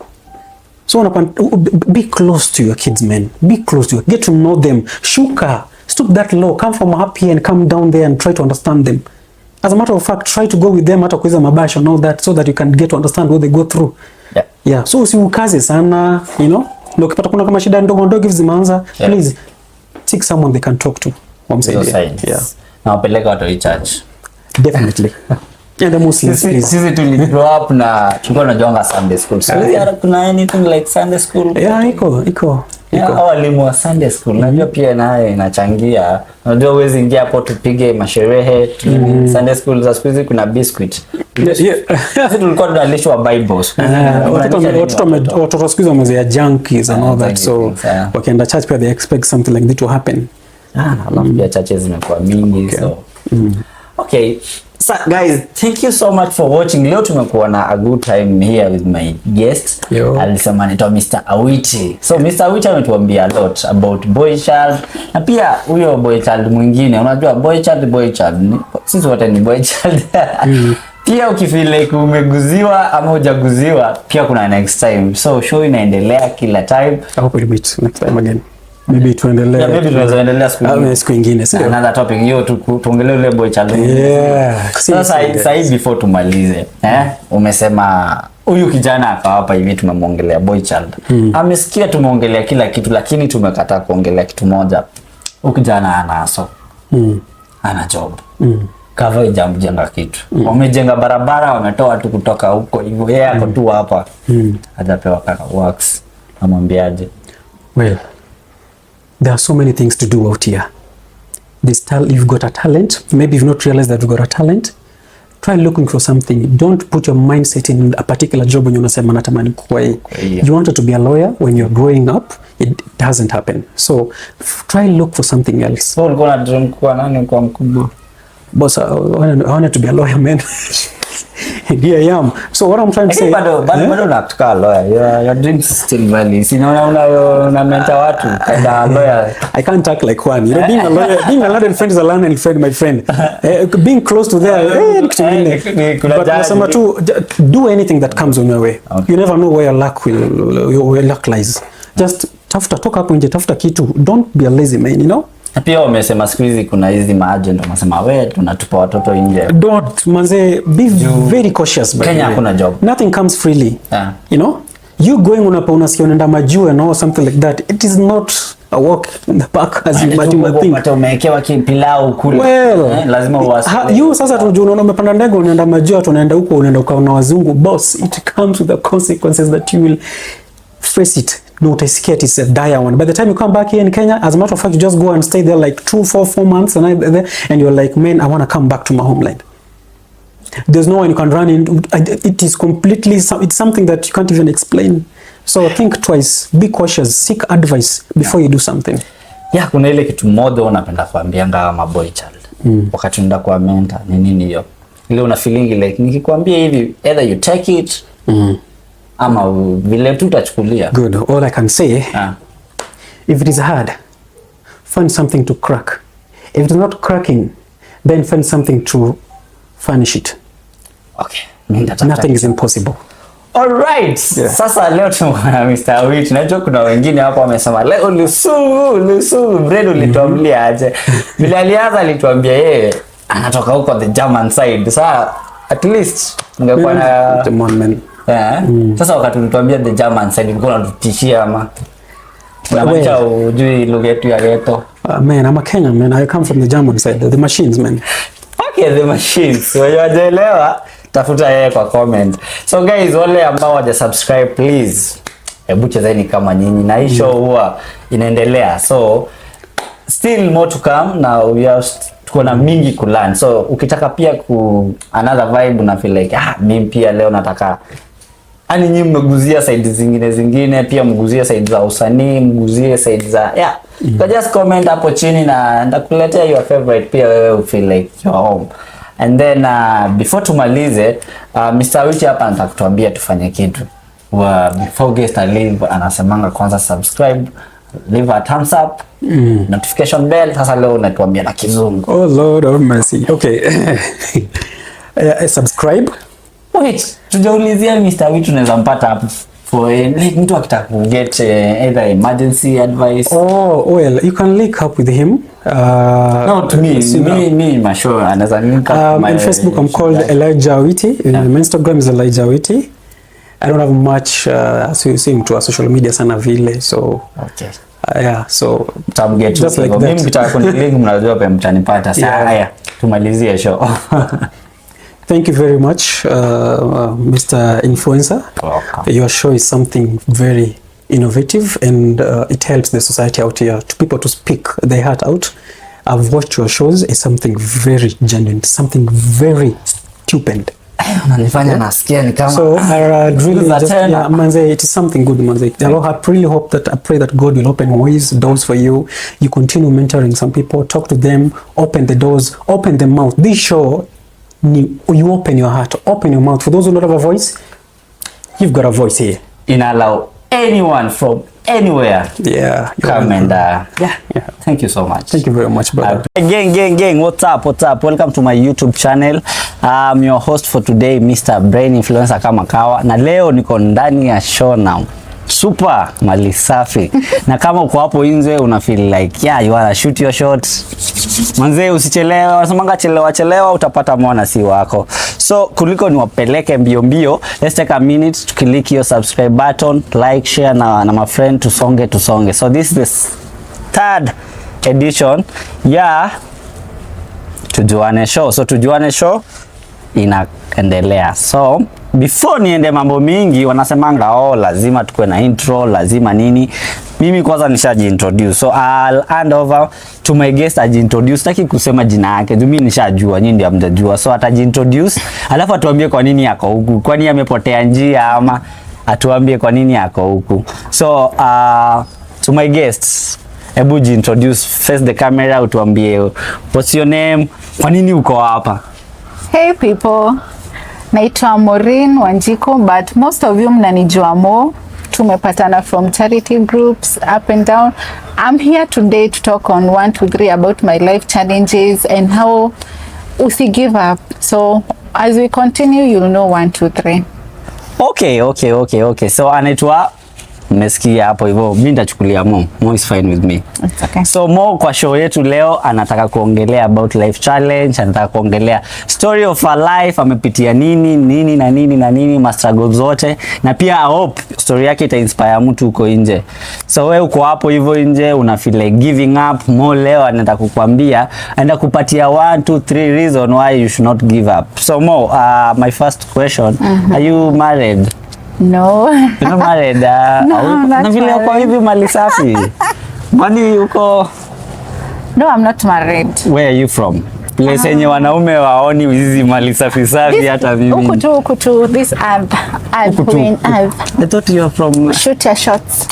So be close to your kids, man. Be close to get to know them. Shuka, stoop that low, come from up here and come down there and try to understand them. As a matter of fact, try to go with them hata kuiza mabash and all that, so that you can get to understand what they go through. Yeah. So usiukaze sana, you know. Ndio ukipata kuna kama shida ndogo zimeanza, please seek someone they can talk to. Yeah. Na wapeleka watu church. Definitely. And the Muslims, sisi tuli grow up na tulikuwa tunajonga Sunday school. So kuna anything like Sunday school? Yeah, iko. Walimu wa Sunday school najua pia naye inachangia. Unajua uwezi ingia hapo tupige masherehe. Sunday school za siku hizi kuna biscuit. Sisi tulikuwa tunalishwa Bibles. Watoto siku hizi wamezea junkies and all that, so wakienda church pia they expect something like that to happen. Alafu pia churches zimekuwa mingi, so okay. So guys, thank you so much for watching. Leo tumekuwa na a good time here with my guest. Alisema anaitwa Mr. Awiti. So Mr. Awiti ametuambia a lot about boy child. Na pia huyo boy child mwingine, unajua boy child. Sisi wote ni boy child. Pia ukifeel like umeguziwa ama hujaguziwa, pia kuna next time. So show inaendelea kila time. I hope we meet next time again. Maybe tuendelee. Yeah, maybe tunaendelea siku nyingine. Another topic hiyo tuongelee ile boy child. Yeah. Sasa before tumalize, umesema huyu kijana akawapa hivi, tumemwongelea boy child. Amesikia tumeongelea kila kitu, lakini tumekataa kuongelea kitu moja. Huyu kijana ana aso. Ana job. Kava ijamjenga kitu. Wamejenga barabara, wametoa watu kutoka huko hivyo. Yeye ako tu hapa. Hajapewa kaka works. Amwambiaje? Well, there are so many things to do out here. You've got a talent. Maybe you've not realized that you've got a talent. Try looking for something. Don't put your mindset in a particular job when unasema natamani kuwa hii. You wanted to be a lawyer when you're growing up. It doesn't happen. So try look for something else. So ulikuwa na dream kuwa nani kwa mkubwa? Boss, I wanted to be a lawyer, man. Here I am. So what I'm trying to say, bado unataka lawyer. Your dreams still valid. Una mentor watu kama lawyer. I can't talk like one. You know, being a lawyer, being a learned friend is a learned friend, my friend. Being close to there, but nasema tu, do anything that comes on your way. Okay. You never know where your luck lies. Just toka hapo nje, tafuta kitu. Don't be a lazy man, you know. Pia wamesema siku hizi kuna hizi maagent wanasema wewe tunatupa watoto nje. Don't manze, be very cautious. Kenya hakuna job. Nothing comes freely. You know, you going unasikia unaenda majuu and all something like that. It is not a walk in the park as you might think. Hata umewekewa kipilau kule. Well, lazima uwasili. You sasa tunajua umepanda ndege unaenda majuu, tunaenda huko unaenda ukaona wazungu. Boss, it comes with the consequences that you will face it. No, utaisikia it is a dire one. By the time you come back here in Kenya, as a matter of fact, you just go and stay there like 4 months and you're like, man, I want to come back to my homeland. There's no one you can run into. It is completely, it's something that you can't even explain. So think twice, be cautious, seek advice before you do something. Yeah, kuna ile kitu moja unapenda kuambianga kama boy child. Wakati unaenda kwa mentor, ni nini hiyo? Ile una feeling like nikikwambia hivi, either you take it, ama vile tu utachukulia. Good. All I can say, if it is hard, find something to crack. If it is not cracking, then find something to furnish it. Okay. Nothing is impossible. All right. Yeah. Sasa leo tunaona Mr. Wit. Najua kuna wengine hapo wamesema leo Lusu bread ulituambia aje. Bila alianza alituambia yeye anatoka huko the German side. Sasa at least ungekuwa na sasa wakati ulituambia the German side ulikuwa unatutishia ama unamaanisha ujui lugha yetu ya ghetto? Man, I'm a Kenyan man. I come from the German side. The machines, man. Okay, the machines. Wajaelewa, tafuta yeye kwa comment. So guys, wale ambao waja subscribe, please hebu chezeni kama nyinyi, na hii show huwa inaendelea. So still more to come. Now we have tuko na mingi ku learn. So ukitaka pia another vibe na feel like mimi pia leo nataka ani nyinyi mmeguzia side zingine pia mguzie side za usanii, mguzie side za just comment hapo chini na ndakuletea your favorite pia wewe feel like you're home. And then before tumalize, Mr. Wit hapa anataka kutuambia tufanye kitu. Before guest leave anasemanga kwanza subscribe, leave a thumbs up, notification bell. Sasa leo unatuambia na Kizungu. Oh Lord of mercy. Okay. Subscribe. Wait, tujaulizia Mr. Wit unaweza mpata hapo for like mtu akitaka ku get either emergency advice. Oh, well, you can link up with him. No, to me, sure. Anaweza link up on Facebook I'm called Elijah Witi. My Instagram is Elijah Witi. I don't have much so you see mtu wa social media sana vile, so okay. So tamget just like that. Mimi kitaka kunilink mnajua pia mtanipata. Sasa haya tumalizie show. Thank you very much, Mr. Influencer. Welcome. Your show is something very innovative and it helps the society out here, to people to speak their heart out. I've watched your shows. It's something very genuine, something very stupid. Unanifanya nasikia ni kama so really just, manze, it is something good, manze. I really hope that, I pray that God will open ways, doors for you. You continue mentoring some people, talk to them, open the doors, open the mouth. This show, you open your heart, open your mouth. For those who don't have a voice, you've got a voice here. Allow anyone from anywhere come and thank you so much. Thank you very much, brother. Gang, what's up? Welcome to my YouTube channel. I'm your host for today, Mr. Brain Influencer kama kawa, na leo niko ndani ya show now. Super mali safi. Na kama uko hapo nje una feel like yeah you wanna shoot your shot, manze usichelewe. Wasemanga chelewa utapata mwana si wako. So kuliko ni wapeleke mbio mbio, let's take a minute to click your subscribe button, like, share na my friend, tusonge. So this is the third edition ya Tujuane Show. So Tujuane Show inaendelea. So before niende mambo mingi, wanasemanga lazima tukue na intro, lazima nini. Mimi kwanza nishajiintroduce. So I'll hand over to my guest ajiintroduce. Sitaki kusema jina yake, mimi nishajua, nyinyi ndio hamjajua. So atajiintroduce, alafu atuambie kwa nini yako huku. Kwani amepotea njia ama atuambie kwa nini yako huku. So to my guests, hebu jiintroduce, face the camera, utuambie what's your name, kwa nini uko hapa. Hey people, naitwa Maureen Wanjiko, but most of you mnanijua Mo. Tumepatana from charity groups up and down. I'm here today to talk on 1, 2, 3 about my life challenges and how usi give up. So as we continue, you'll know 1, 2, 3. Okay. So anaitwa, mmesikia hapo hivyo, mimi nitachukulia Mo. Mo is fine with me. It's okay. So Mo kwa show yetu leo anataka kuongelea about life challenge, anataka kuongelea story of her life, amepitia nini, ma struggles zote, na pia I hope story yake ita inspire mtu uko nje. So wewe uko hapo hivyo nje una feel like giving up, Mo leo anataka kukwambia, anaenda kupatia 1, 2, 3 reason why you should not give up. So Mo, my first question, are you married? No. You're not married? No, na vile uko hivi mali safi. Kwani uko? No, I'm not married. Where are you from? Place yenye wanaume waoni hizi mali safi safi hata mimi. Huku tu this earth. I thought you are from Shoot your shots.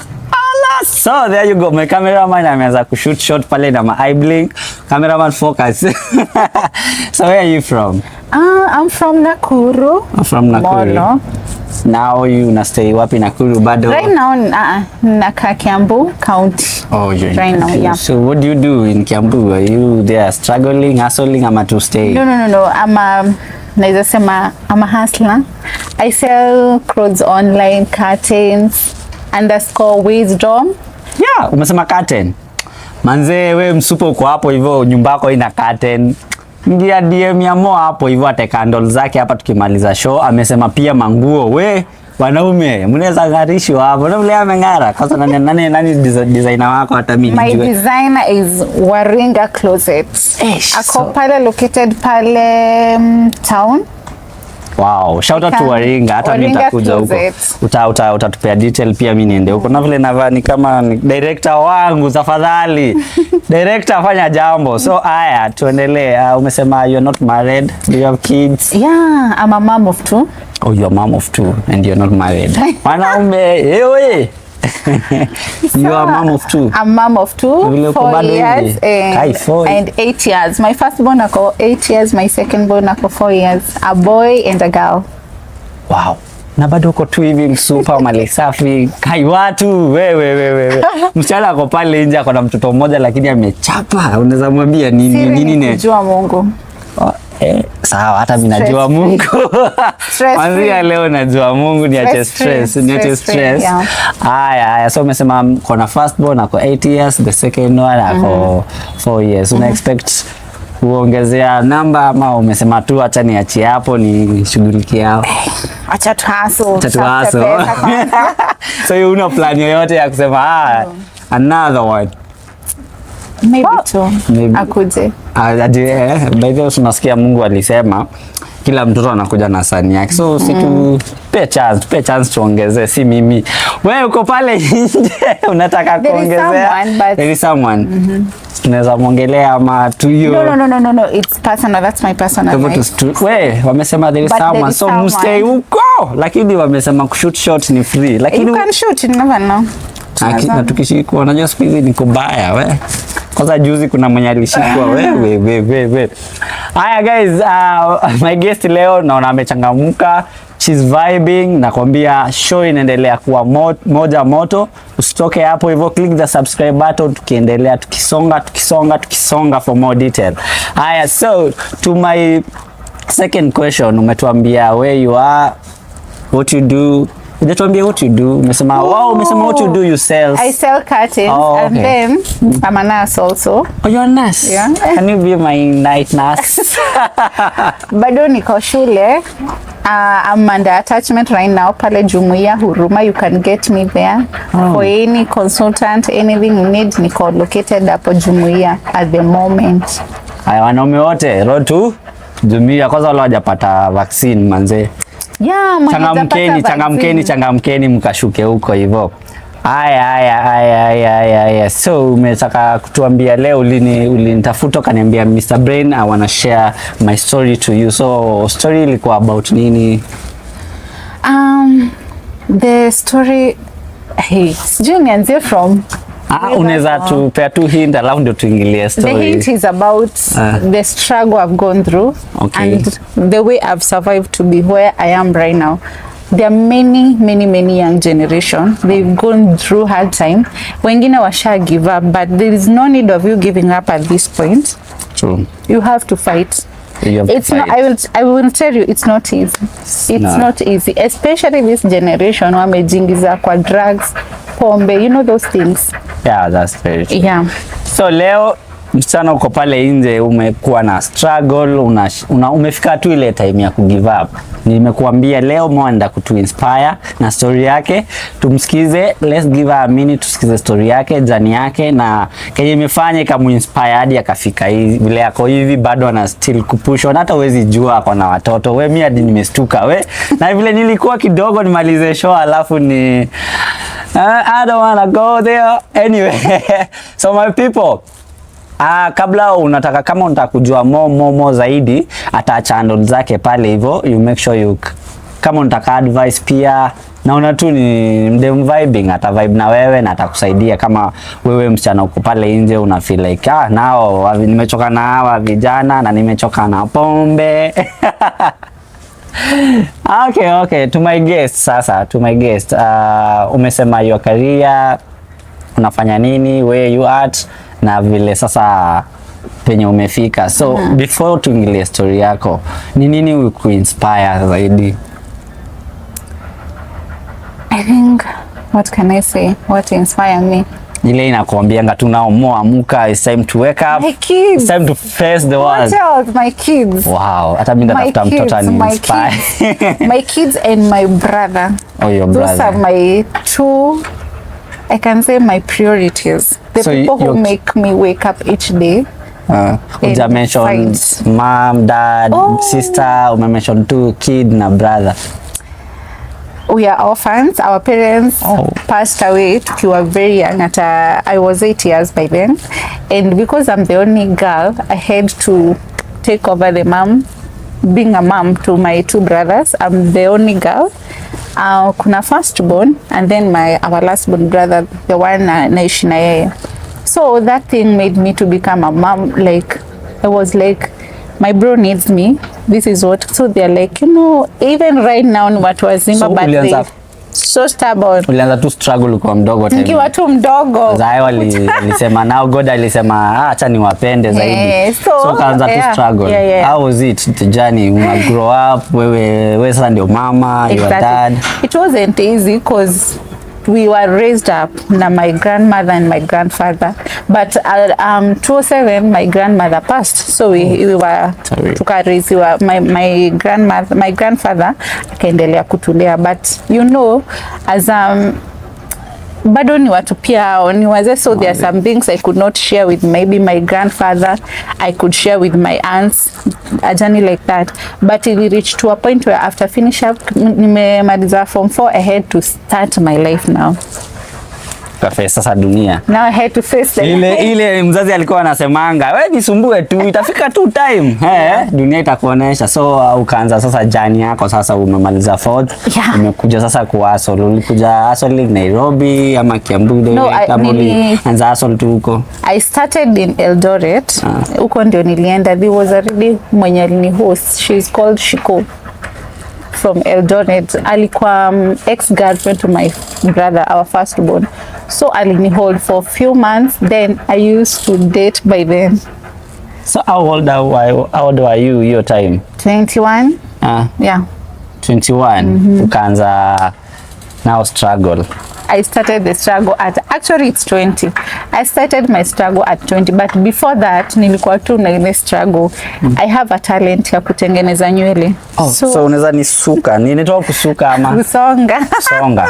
So there you go. My cameraman ameanza kushoot shot pale na my eye blink. Cameraman focus. So where are you from? I'm from Nakuru. I'm from Nakuru. Mono. Now you una stay wapi Nakuru bado? Right now naka Kiambu County. Oh, you're right now, yeah. So what do you do in Kiambu? Are you there struggling, hustling, ama to stay? No. Naeza sema I'm a hustler. I sell clothes online, curtains, _wisdom. Yeah, umesema curtain. Manze we msupo uko hapo hivyo, nyumba yako ina curtain. Ngia DM ya Mo hapo hivyo ateka handle zake hapa tukimaliza show. Amesema pia manguo, we wanaume mnaweza garishwa hapo. Na vile amengara. Kwanza nani designer wako hata mimi My nijue. designer is Waringa Closet. Ako pale located pale town. Wow, shout out to Waringa. Hata mimi nitakuja huko. Utatupea detail pia mimi niende huko. Na vile navani kama director wangu tafadhali. Director fanya jambo. So haya tuendelee. Umesema you're not married. Do you have kids? Yeah, I'm a mom of 2. Oh, you're a mom of 2 and you're not married. Wanaume, ewe. You are a mom of 2. I'm mom of 2, 4 years and 8 years. My first born ako 8 years, my second born ako 4 years. A boy and a girl. Wow. Na bado uko tu hivi msupa mali safi. Kai watu, wewe. Msichana ako pale nje ako na mtoto mmoja lakini amechapa. Unaweza mwambia nini ne? Kujua Mungu. Sawa, hata mimi najua Mungu. Kwanza leo najua Mungu, niache stress. Haya, so umesema kuna first born ako 8 years, the second one ako 4 years. Una expect kuongezea namba ama umesema tu acha niachie hapo ni shughulikie hao? Acha tu hustle. So you una plan yoyote ya kusema another one? Maybe two. Akuje. By the way, tunasikia Mungu alisema kila mtoto anakuja na sani yake. So si tu pe chance tuongezee, si mimi. Wewe uko pale nje unataka kuongezea. There is someone. Tunaweza muongelea ama to you. No, it's personal. That's my personal life. Wewe wamesema there is someone. So mstay huko. Lakini wamesema kushoot shot ni free. Lakini you can shoot, you never know. Na tukishikwa unajua siku hizi ni kubaya we. Kwanza juzi kuna mwenye alishikwa we. Haya guys, my guest leo naona amechangamuka. She's vibing, nakwambia show inaendelea kuwa moja moto. Usitoke hapo hivyo, click the subscribe button tukiendelea tukisonga for more detail. Haya, so to my second question, umetuambia where you are, what you do, Hujatuambia what you do. Umesema umesema what you do, you sell. I sell curtains. Okay. And then I'm a nurse also. Oh, you're a nurse? Yeah. Can you be my night nurse? Bado niko shule. I'm under attachment right now pale Jumuiya Huruma. You can get me there for any consultant, anything you need. Niko located hapo Jumuiya at the moment. Haya, wanaume wote road to Jumuiya, kwanza wale wajapata vaccine manze. Yeah, changamkeni mkashuke huko hivyo. Aya. So umetaka kutuambia leo ulinitafuta kaniambia Mr. Brain, I wanna share my story to you. So story ilikuwa about nini? The story, sijui nianzie from unaweza tupea tu hint alafu ndio tuingilie story. The hint is about the struggle I've gone through and the way I've survived to be where I am right now. There are many young generation. They've gone through hard time. Wengine washa give up, but there is no need of you giving up at this point. True. You have to fight. It's not, I will tell you, it's not easy. It's not easy, especially this generation wamejingiza kwa drugs, pombe, you know those things. Yeah, that's very true. Yeah. So leo msichana uko pale nje, umekuwa na struggle, umefika tu ile time ya kugive up. Nimekuambia leo mwanda kutu inspire na story yake, tumsikize. Let's give her a minute tusikize story yake, jani yake na kenye imefanya ikamu inspire hadi akafika hivi vile yako hivi, bado ana still kupush on. Hata huwezi jua ako na watoto. Mimi hadi nimestuka na vile nilikuwa kidogo nimalize show alafu ni I don't wanna go there anyway. So my people, kabla kama unataka kujua more zaidi, ataacha handle zake pale hivyo. You make sure kama unataka advice pia naona tu ni mdem vibing, ata vibe na wewe na atakusaidia. Kama wewe msichana uko pale nje una feel like nao nimechoka na hawa vijana na nimechoka na pombe. Okay, to my guest. Umesema your career, unafanya nini, where you at na vile sasa penye umefika. So before tuingilie story yako, ni nini ukuinspire zaidi? I think, what can I say? What inspired me? Ile inakuambianga tu nao amuka, it's time to wake up. My kids. It's time to face the world. What else? My kids. Wow, hata mimi natafuta mtoto ni inspire. My kids and my brother. Oh, your brother. Those are my two, I can say, my priorities. The so people who make me wake up each day. You mentioned mom, dad, sister, you mentioned two kid na brother. We are orphans. Our parents passed away tukiwa very young. I was 8 years by then, and because I'm the only girl, I had to take over the mom, being a mom to my two brothers. I'm the only girl. Kuna firstborn, and then our lastborn brother, the one naishi na yeye. So that thing made me to become a mom. Like, I was like, my bro needs me. This is what. So they're like, even right now ni watu wazima, so but they so stubborn. Ulianza tu struggle kwa mdogo tena. Nikiwa tu mdogo. Zai walisema now God alisema acha niwapende zaidi. So kaanza tu struggle. Yeah. How was it the journey? Una grow up, wewe sasa ndio mama, your dad. It wasn't easy because we were raised up na my grandmother and my grandfather, but 2007 my grandmother passed, so we were tukariziwa. My grandfather akaendelea kutulea, but as bado ni watu pia ni wazee, so there are some things I could not share with maybe my grandfather. I could share with my aunts, a journey like that, but it reached to a point where after finish up nimemaliza form 4, I had to start my life now. Kafe sasa dunia. Now I had to face the ile mzazi alikuwa anasemanga, wewe nisumbue tu, itafika tu time. Dunia itakuonesha. So ukaanza sasa journey yako, sasa umemaliza 4th. Umekuja sasa kuhustle. Ulikuja hustle Nairobi ama Kiambu? Kama ulianza hustle tu huko? I started in Eldoret. Huko ndio nilienda. There was a lady mwenye alini host. She's called Shiko from Eldoret. Alikuwa ex-girlfriend to my brother, our firstborn. So alini hold for a few months. Then I used to date by then. So how old are you your time? 21. Yeah. 21. Ukaanza Now struggle. I started the struggle at, actually it's 20. I started my struggle at 20, but before that nilikuwa tu na ile struggle. I have a talent ya kutengeneza nywele. So unaweza nisuka. Ninatoka kusuka ama kusonga. Songa.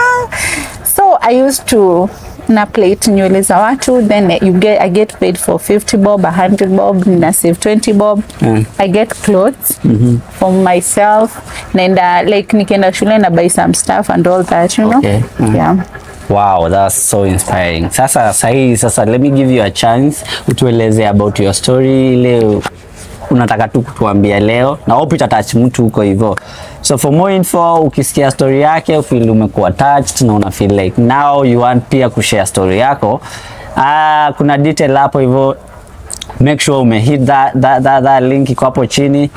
So I used to na plate nywele za watu, then I get paid for 50 bob, 100 bob, na save 20 bob. I get clothes for myself, nenda like nikienda shule na buy some stuff and all that, you know. Okay. Yeah. Wow, that's so inspiring. Sasa let me give you a chance utueleze about your story ile unataka tu kutuambia leo, na hope itatouch mtu huko hivyo. So for more info, ukisikia story yake ufeel umekuwa touched na una feel like now you want pia kushare story yako, kuna detail hapo hivyo, make sure umehit that link iko hapo chini,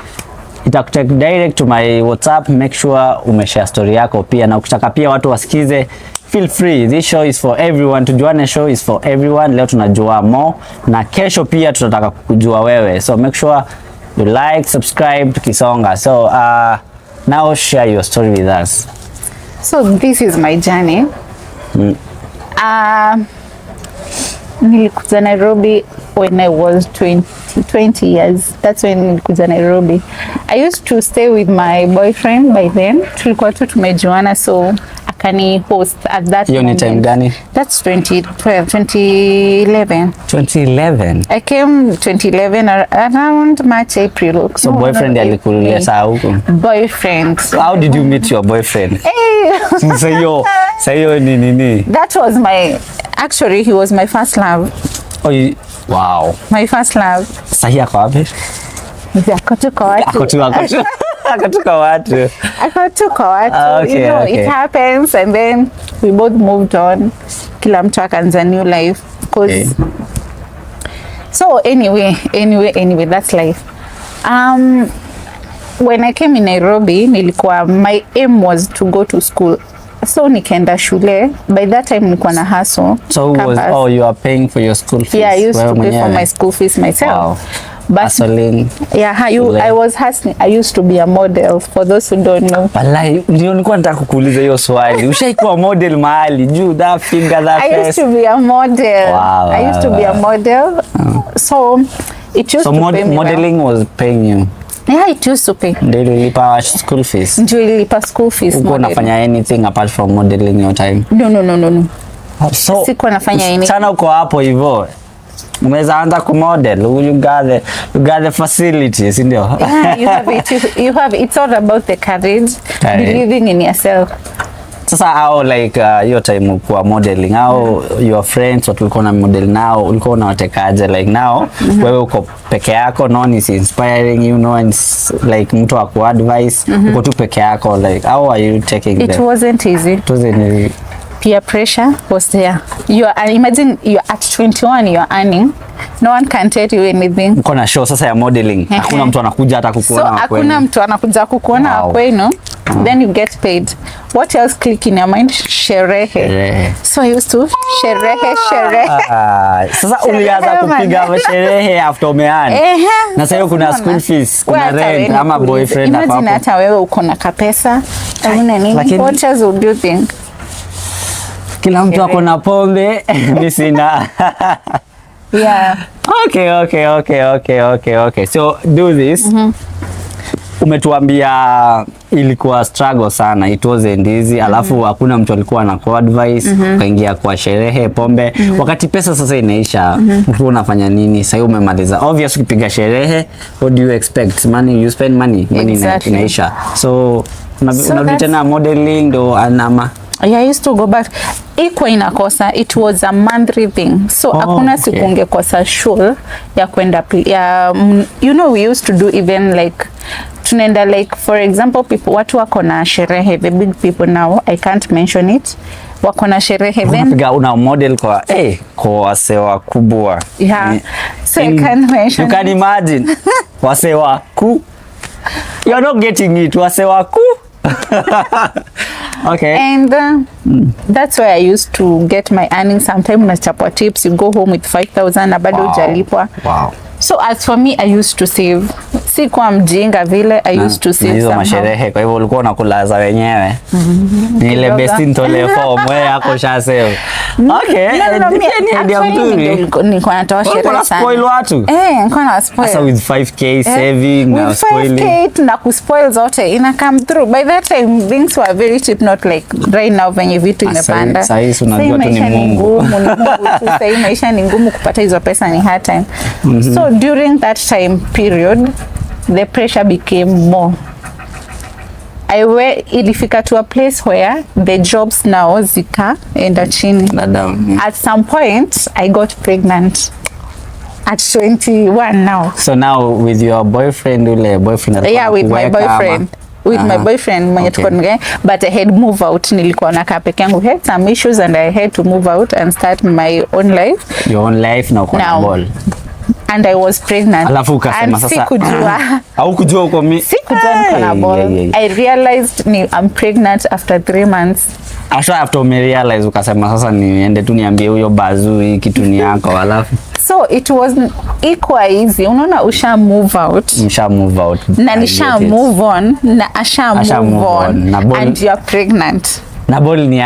itakutake direct to my WhatsApp. Make sure umeshare story yako pia, na ukitaka pia watu wasikize, feel free. This show is for everyone. Tujuane show is for everyone. Leo tunajua more, na kesho pia tunataka kujua wewe. So make sure you like, subscribe tukisonga. So now share your story with us. So this is my journey. Nilikuja Nairobi when I was 20 years. That's when nilikuja Nairobi. I used to stay with my boyfriend by then. Tulikuwa tu tumejuana, so akani host at that moment. Ni time gani? That's 2011. 2011? I came 2011 around March, April. So boyfriend alikuleta huko? Boyfriend. How did you meet your boyfriend? Sayo ni. That was actually he was my first love. Wow. My first love. Sahi ako wapi? Ako tu kwa watu. Okay, you know, it happens, and then we both moved on. Kila mtu akaanza new life. So anyway, that's life. When I came in Nairobi, my aim was to go to school. So nikaenda shule. By that time nilikuwa na hustle. So you are paying for your school fees? Yeah, I used to pay for my school fees myself. Wow. But hustling. Yeah, I was hustling. I used to be a model, for those who don't know. Wallahi, ndio nilikuwa nataka kukuuliza hiyo swali. Ushaikuwa model mahali juu, that finger, that face? I used to be a model. Wow, I used to be a model. So it used to pay me modeling well. Was paying you? Yeah, it used to pay. Ndio ilipa school fees? Ndio ilipa school fees. Uko unafanya anything apart from modeling your time? No. So sikuwa nafanya anything. Sana uko hapo hivyo. Umeweza anza kumodel, you got the facilities, ndio? Yeah, you have it's all about the courage, believing in yourself. Sasa how like your time kwa modeling, how your friends what ulikuwa na model now, ulikuwa unawatekaje like now? Wewe uko peke yako, no one is inspiring you, no one is like mtu wa kuadvise, uko tu peke yako, like how are you taking it? It wasn't easy. Peer pressure was there. Imagine you're at 21, you're earning. No one can tell you anything. Uko na show sasa ya modeling. Hakuna mtu anakuja hata kukuona kwenu. So hakuna mtu anakuja kukuona kwenu. Then you get paid. What else click in your mind? Sherehe. So I used to sherehe. Sasa ulianza kupiga sherehe after umeana. Na sasa kuna school fees, kuna rent ama boyfriend hapo. Imagine hata wewe uko na kapesa. Una nini? What else would you think? Kila mtu ako na pombe, mimi sina. Yeah. Okay. So do this. Umetuambia ilikuwa struggle sana, it wasn't easy. Alafu hakuna mtu alikuwa anakuadvise, ukaingia kwa sherehe, pombe. Wakati pesa sasa inaisha, mtu unafanya nini? Sasa umemaliza. Obviously ukipiga sherehe, what do you expect? Money, you spend money inaisha. So unarudi tena modeling ndo anama. Yeah, I used to go back. Iko inakosa, it was a monthly thing. So hakuna siku ungekosa shule ya kwenda you know, we used to do even like tunaenda like for example watu wako na sherehe, the big people now, I can't mention it. Wako na sherehe then una model kwa wase wakubwa. Yeah. So I can't mention. You can imagine wase waku. You're not getting it, wase waku. Okay. And that's why I used to get my earnings. Sometimes unachapwa tips, you go home with 5,000 na bado hujalipwa. Wow. So as for me, I used to save si kwa mjinga vile I used to say hizo masherehe, kwa hivyo ulikuwa unakulaza wenyewe. Ni ile best in tole form wewe yako shaseo. Okay, nilikuwa natoa sherehe sana. Spoil watu. Nilikuwa na spoil. Sasa with 5k saving na spoiling. 5k na kuspoil zote ina come through. By that time things were very cheap, not like right now venye vitu imepanda. Sasa unajua tu ni Mungu. Sasa maisha ni ngumu, kupata hizo pesa ni hard time. So during that time period the pressure became more. Ilifika to a place where the jobs now zikaenda chini. At some point I got pregnant at 21 now. So now with your boyfriend, yeah, with my boyfriend. With my boyfriend mwenye tuko nge, but I had move out. Nilikuwa nakaa peke yangu, had some issues and I had to move out and start my own life. Your own life na uko na ball. And I was pregnant. Alafu ukasema sasa sikujua. Au kujua uko sikujua niko na ball. I realized I'm pregnant after 3 months. After umerealize ukasema sasa niende tu niambie huyo bazu hii kitu ni yako alafu. So it wasn't equal easy. Unaona usha move out. Na nisha move on. Na asha move on. And you're pregnant. Na ball ni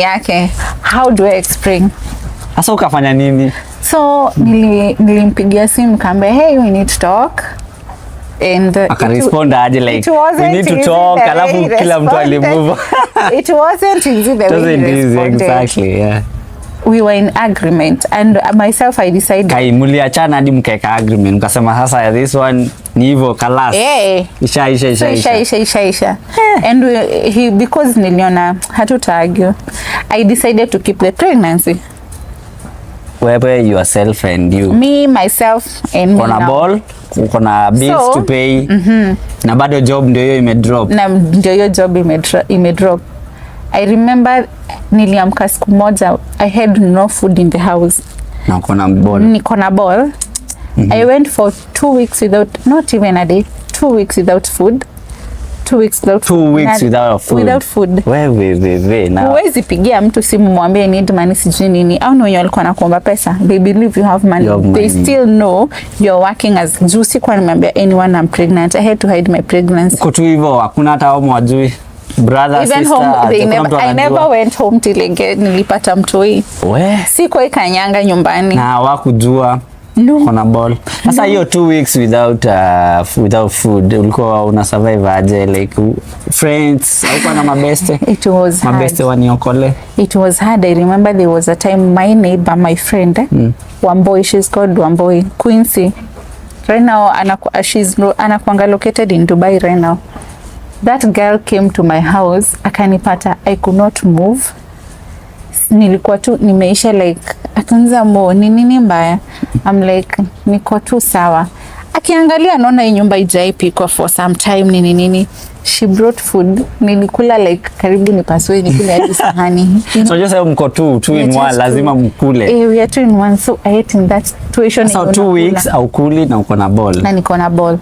yake. How do I explain? Sasa ukafanya nini? So nilimpigia simu kambe, hey, we need to talk. And akarespond aje like we need to talk, alafu kila mtu alimove. It wasn't easy the way he responded. Exactly, yeah. We were in agreement and myself I decided. Kai muliachana hadi mkaeka agreement mkasema sasa this one ni hivyo kalas. Isha. And he because niliona hatuta argue, I decided to keep the pregnancy. Wewe yourself and you. Me, myself and me. Kona ball, kuna bills to pay. Na bado job ndio hiyo imedrop. Na ndio hiyo job imedrop. I remember niliamka siku moja, I had no food in the house. Na kona ball. Niko na ball. I went for 2 weeks without, not even a day, 2 weeks without food. 2 weeks without food. 2 weeks without food. Wewe na huwezi pigia mtu simu mwambie need money sijui nini, au no walikuwa nakuomba pesa. They believe you have money. They still know you're working as juicy. Kwa niambia anyone I'm pregnant. I had to hide my pregnancy. Uko tu hivyo, hakuna hata wao mwajui. Brother, even sister, home, I never went home till nilipata mtoi. Siko ikanyanga nyumbani. Na hawakujua. No. Kona ball. Sasa hiyo 2 weeks without food ulikuwa una survive aje, like friends au na mabeste? It was mabeste waniokole. It was hard. I remember there was a time my neighbor, my friend, Wamboi, she's called Wamboi, Quincy. Right now anakuanga located in Dubai right now. That girl came to my house, akanipata, I could not move. Nilikuwa tu nimeisha, like akanza mo nini mbaya. I'm like niko tu sawa. Akiangalia naona hii nyumba ijaipikwa for some time nini. She brought food. Nilikula like karibu nipasue nikule hadi sahani. So just say mko two in one, lazima mkule. We are 2 in 1, so I ate in that situation. So 2 weeks au kuli na uko na ball. Na niko na ball.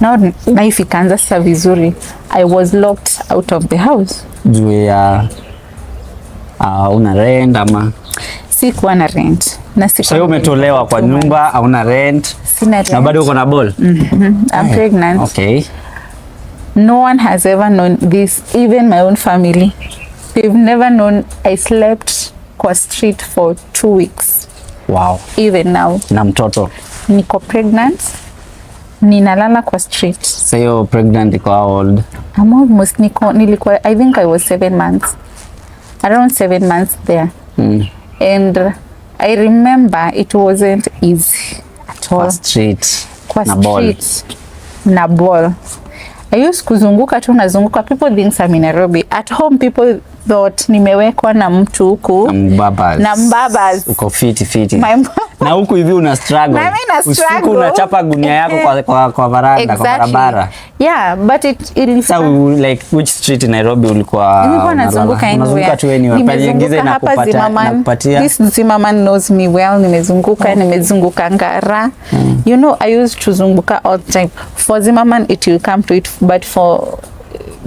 Now life ikaanza sasa vizuri. I was locked out of the house. Juu ya una rent ama? Sikuwa na rent. Na sikuwa. So umetolewa kwa nyumba, hauna rent. Sina rent. Na bado uko na ball? I'm pregnant. Okay. No one has ever known this, even my own family. They've never known I slept kwa street for 2 weeks. Wow. Even now. Na mtoto? Niko pregnant. Ninalala kwa street. So you're pregnant iko how old? I'm almost nilikuwa, I think I was 7 months. Around 7 months there. And I remember it wasn't easy at all. Kwa street. Kwa na street. Na ball. I used kuzunguka tu nazunguka. People think I'm in Nairobi. At home people thought nimewekwa na mtu huku. Na mbabas. Uko fiti. Na huku hivi una struggle. Na mimi na struggle. Usiku unachapa gunia yako kwa varanda, exactly. Kwa barabara. Yeah, but so like which street in Nairobi ulikuwa? Nilikuwa nazunguka unazunguka tu anywhere. Nimezunguka hapa Zimmerman. This Zimmerman knows me well. Nimezunguka Ngara. You know, I used to zunguka all the time. For Zimmerman it will come to it, but for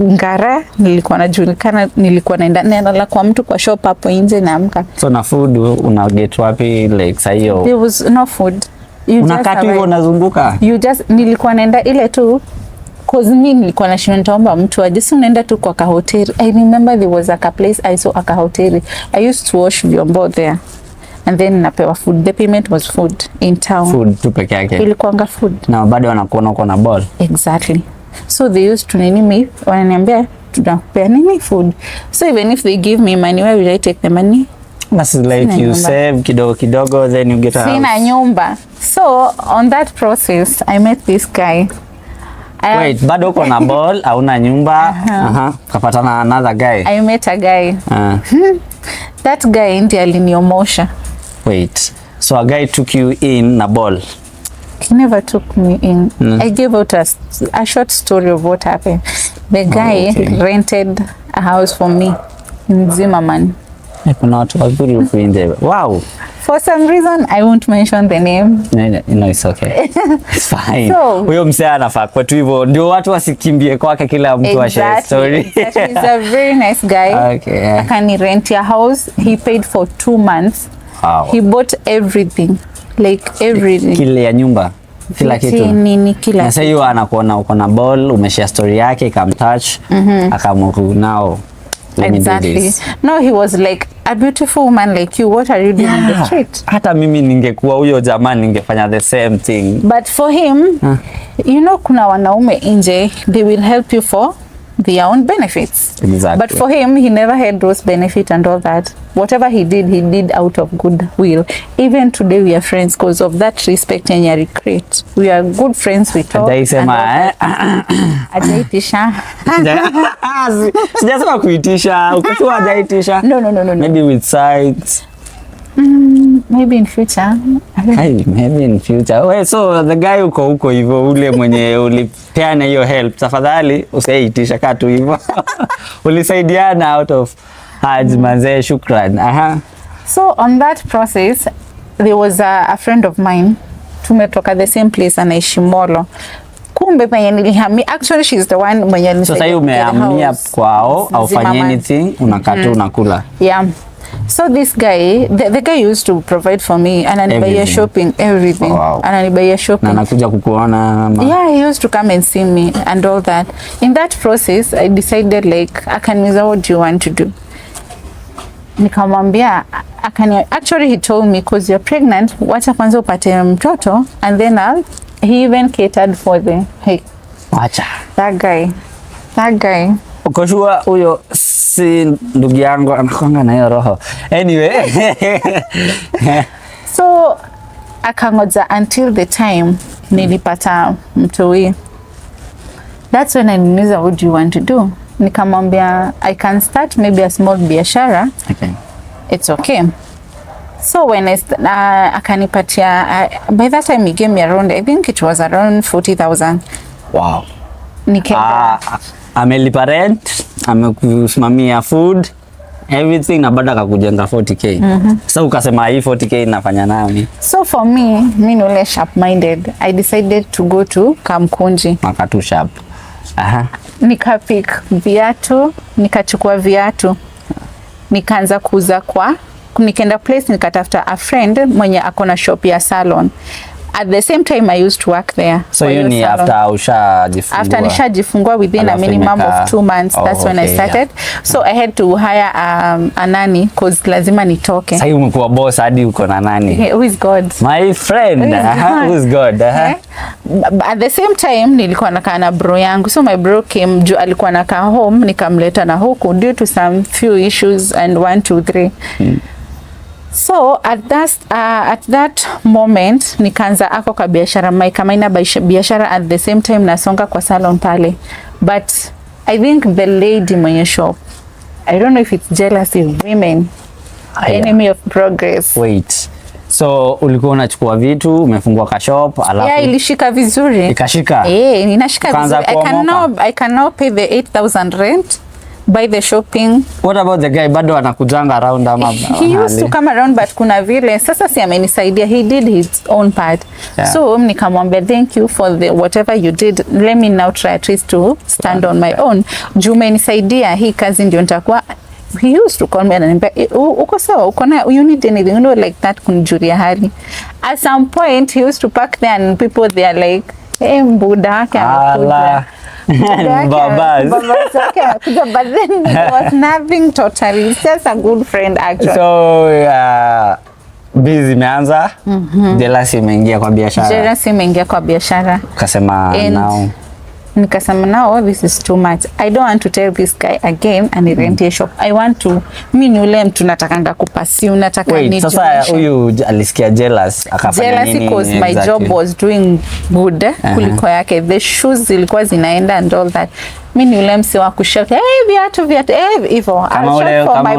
Ngara nilikuwa najulikana, nilikuwa naenda kwa mtu kwa shop hapo nje naamka. So na food una get wapi like saa hiyo? There was no food. Unakaa tu hivyo unazunguka. Nilikuwa naenda ile tu cause mimi nilikuwa nashinda nitaomba mtu aje, si unaenda tu kwa kahoteli. I remember there was a place I saw a kahoteli. I used to wash vyombo there. And then napewa food. The payment was food in town. Food tu peke yake. Ilikuanga food. Na bado wanakuona uko na ball. Exactly. So they used to wananiambia tunakupea nini food. So even if they give me money, where will I take the money? That's like you save kidogo then you get a house. Sina nyumba. So on that process, I met this guy. Wait, bado uko na ball, hauna nyumba. Kapatana another guy. I met a guy. That guy ndiye aliniomosha. Wait. So a guy took you in na ball? He never took me in. I gave out a short story of what happened. The guy rented a house for me in Zimmerman. Kuna watu wazuri huko nje. Wow. For some reason I won't mention the name. No, it's okay. It's fine. So, huyo msee anafaa kwa tu hivyo ndio watu wasikimbie kwake, kila mtu ashare story. Exactly. He's a very nice guy. Okay. Akani rent a house. He paid for 2 months. Wow. He bought everything. Like everything. Kile ya nyumba. Kila kitu. Nini kila. Na sasa hiyo anakuona uko na ball, umeshare story yake, ikamtouch, akamuru nao. Exactly. No, he was like a beautiful woman like you. What are you doing in the street? Hata mimi ningekuwa huyo jamaa ningefanya the same thing. But for him, you know, kuna wanaume nje, they will help you for their own benefits. Exactly. But for him, he never had those benefits and all that. Whatever he did out of goodwill. Even today we are friends because of that respect and your create. We are good friends, we talk. Ajaisema Ajaitisha. Sijasema kuitisha, ukijua ajaitisha. No. Maybe with sides. Maybe in future. Maybe in future. Well, so the guy uko hivyo, ule mwenye ulipeana hiyo help, tafadhali usaitisha katu hivyo. Ulisaidiana out of hearts, manze, shukran. So on that process, there was a friend of mine. Tumetoka the same place, anaishi Molo. Kumbe penye nilihamia, actually she's the one mwenye nilisaidia. So sasa umehamia kwao au fanya anything, unakatu unakula. Yeah. So this guy, the guy used to provide for me, ananibaiya shopping, everything. Wow. Ananibaiya shopping. Na anakuja kukuona. Yeah, he used to come and see me and all that. In that process, I decided like, akaniuliza, what do you want to do? Nikamwambia, actually he told me, because you're pregnant, wacha kwanza upate mtoto, and then he even catered for wacha. That guy. Ukoshua huyo si ndugu yangu, anakonga na hiyo roho. Anyway. So, akangoja until the time nilipata mtoi. That's when I knew, what do you want to do? Nikamwambia, I can start maybe a small biashara. Okay. It's okay. So when akanipatia, by that time he gave me around, I think it was around 40,000. Wow. Nikenda. Amelipa rent, amekusimamia food, everything, na bado akakujenga 40k. So ukasema hii 40k inafanya nani? So for me, mimi nule sharp minded. I decided to go to Kamkunji. Makatu sharp. Nikapik viatu, nikachukua viatu. Nikaanza kuuza nikaenda place, nikatafuta a friend mwenye akona shop ya salon. At the same time I used to work there. So you ni after ushajifungua? After nishajifungua within a minimum of 2 months. That's when I started. Yeah. So I had to hire a nanny because lazima nitoke. Sasa umekuwa boss hadi uko na nani? Who is God? My friend. Who is God? At the same time nilikuwa nakaa na bro yangu. So my bro came, alikuwa nakaa home, nikamleta na huku due to some few issues and 1 2 3. So at that moment nikaanza ako kwa biashara kama ina biashara at the same time nasonga kwa salon pale. But I think the lady mwenye shop, I don't know if it's jealousy of women, enemy of progress. Wait. So ulikuwa unachukua vitu, umefungua ka shop, alafu yeah, ilishika vizuri. Ikashika? Ninashika vizuri. I can now pay the 8,000 rent. Buy the shopping. What about the guy? Bado anakujanga around ama? He used to come around, but kuna vile sasa si amenisaidia. He did his own part. Yeah. So nikamwambia thank you for whatever you did. Let me now try at least to stand on my own. Juu umenisaidia, hii kazi ndio nitakuwa he used to call me and ananiambia uko sawa, uko na you need anything, you know, like that, kunijulia hali. At some point he used to park there and people they are like, hey, mbuda wake amekuja. Babas. But then it was nothing totally. It's just a good friend actually. So busy imeanza, jealousy imeingia kwa biashara. Jealousy imeingia kwa biashara. Ukasema now. Nikasema now this is too much. I don't want to tell this guy again and rent a shop. I want to, mimi ni ule mtu natakanga kupasi, unataka ni. Sasa huyu alisikia jealous akafanya nini? Jealous because my job was doing good kuliko yake. The shoes zilikuwa zinaenda and all that. Mimi ni ule mse wa kushout, hey viatu, hivyo. Kama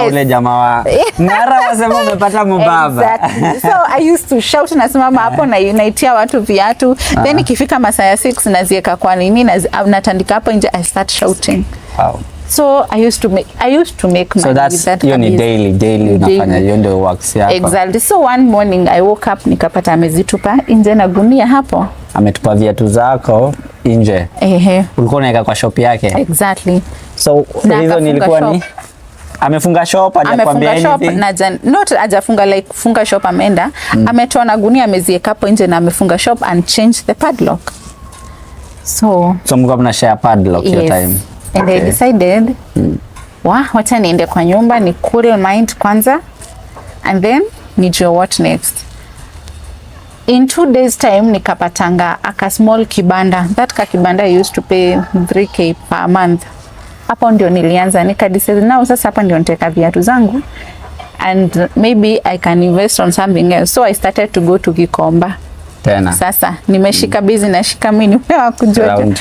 ule jamaa wa Ngara wasema umepata mbaba. Exactly. So I used to shout, nasimama hapo na naitia watu viatu. Then ikifika masaa ya 6 nazieka kwa nini natandika hapo nje, I start shouting. Wow. So I used to make so money with that. So that's daily unafanya hiyo ndio works yako. Exactly. So one morning I woke up nikapata amezitupa nje na gunia hapo. Ametupa viatu zako nje. Ulikuwa unaweka kwa shop yake. Exactly. So hizo nilikuwa ni amefunga shop, hajakwambia anything. Not hajafunga, like funga shop ameenda, ametoa na gunia amezieka hapo nje na amefunga shop and change the padlock. So mko mna share padlock your time. And I decided wacha niende kwa nyumba ni cool mind kwanza and then nijue what next. In 2 days time nikapatanga aka small kibanda. That kibanda I used to pay 3k per month. Hapo ndio nilianza decide now sasa hapa ndio niteka viatu zangu and maybe I can invest on something else. So I started to go to Gikomba. Tena. Sasa nimeshika busy na shika mimi nimewa kujua.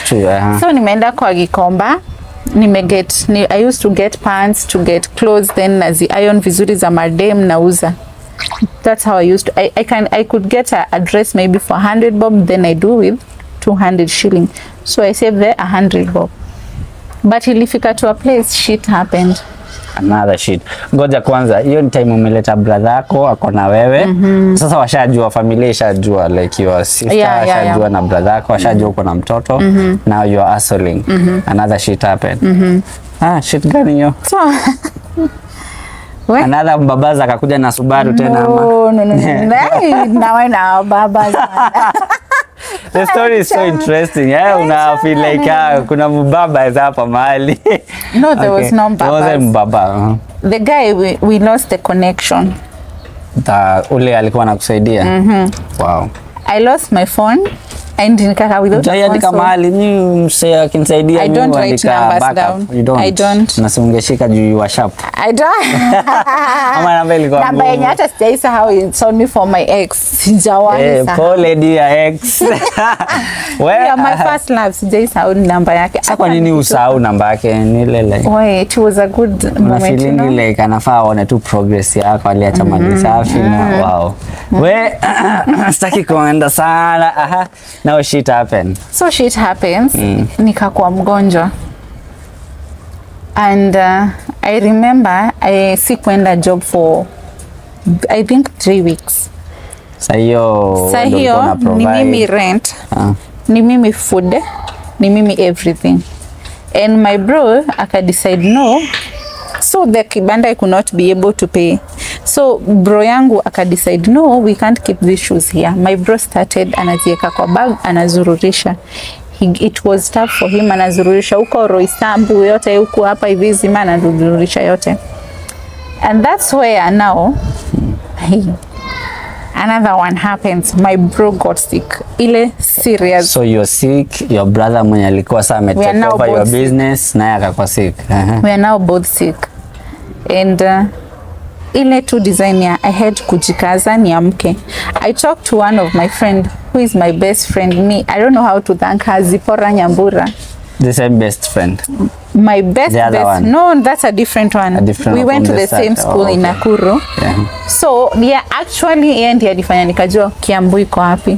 So nimeenda kwa Gikomba. I used to get pants, to get clothes, then nazi iron vizuri za madem nauza. That's how I used to. I could get a dress maybe for 100 bob, then I do with 200 shilling. So I saved there 100 bob. But ilifika to a place, shit happened. Another shit. Ngoja kwanza, hiyo ni time umeleta brother yako ako na wewe. Sasa washajua, familia ishajua, like your sister washajua na brother yako washajua uko na mtoto. Now you are hustling. Another shit happened. Shit gani hiyo? So another mbabaza akakuja na Subaru tena ama? No. Now babaza. The story is so interesting. Una feel like kuna mbaba hapa mahali. No, there was no mbaba. There wasn't mbaba. The guy we lost the connection. Ule alikuwa anakusaidia. Wow. I lost my phone and nikaka without phone. Mahali ni msee akinisaidia mimi. I don't write numbers down. You don't. I don't. Nasungeshika juu wa sharp. I don't. Ama namba ilikuwa ngumu. Namba yenye hata sijaisahau it's only for my ex. Sijawahi sahau. Pole dia ex. Yeah, my first love sijaisahau namba yake. Sasa kwa nini usahau namba yake? Ni lele. It was a good moment. Na feeling like anafaa aone tu progress yako, aliacha mali safi na wow. Sitaki kuenda sana. Now shit happened. So shit happens. Nikakuwa mgonjwa. And I remember I sikuenda job for I think 3 weeks. Sa hiyo ni mimi rent, ni mimi food, ni mimi everything. And my bro aka decide no. So the kibanda I could not be able to pay. So bro yangu aka decide no, we can't keep these shoes here. My bro started anazieka kwa bag, anazururisha. It was tough for him, anazururisha huko Roysambu yote huko hapa hivi zima anazururisha yote. And that's where now another one happens. My bro got sick. Ile serious. So you're sick, your brother mwenye alikuwa saa take over your business naye akakuwa sick. We are now both sick. And ile tu design ya I had kujikaza niamke. I talked to one of my friend who is my best friend. I don't know how to thank her. Zipora Nyambura. The same best friend. My best. One. No, that's a different one. We went to the same school in Nakuru. So actually ndiye alifanya nikajua Kiambu iko wapi.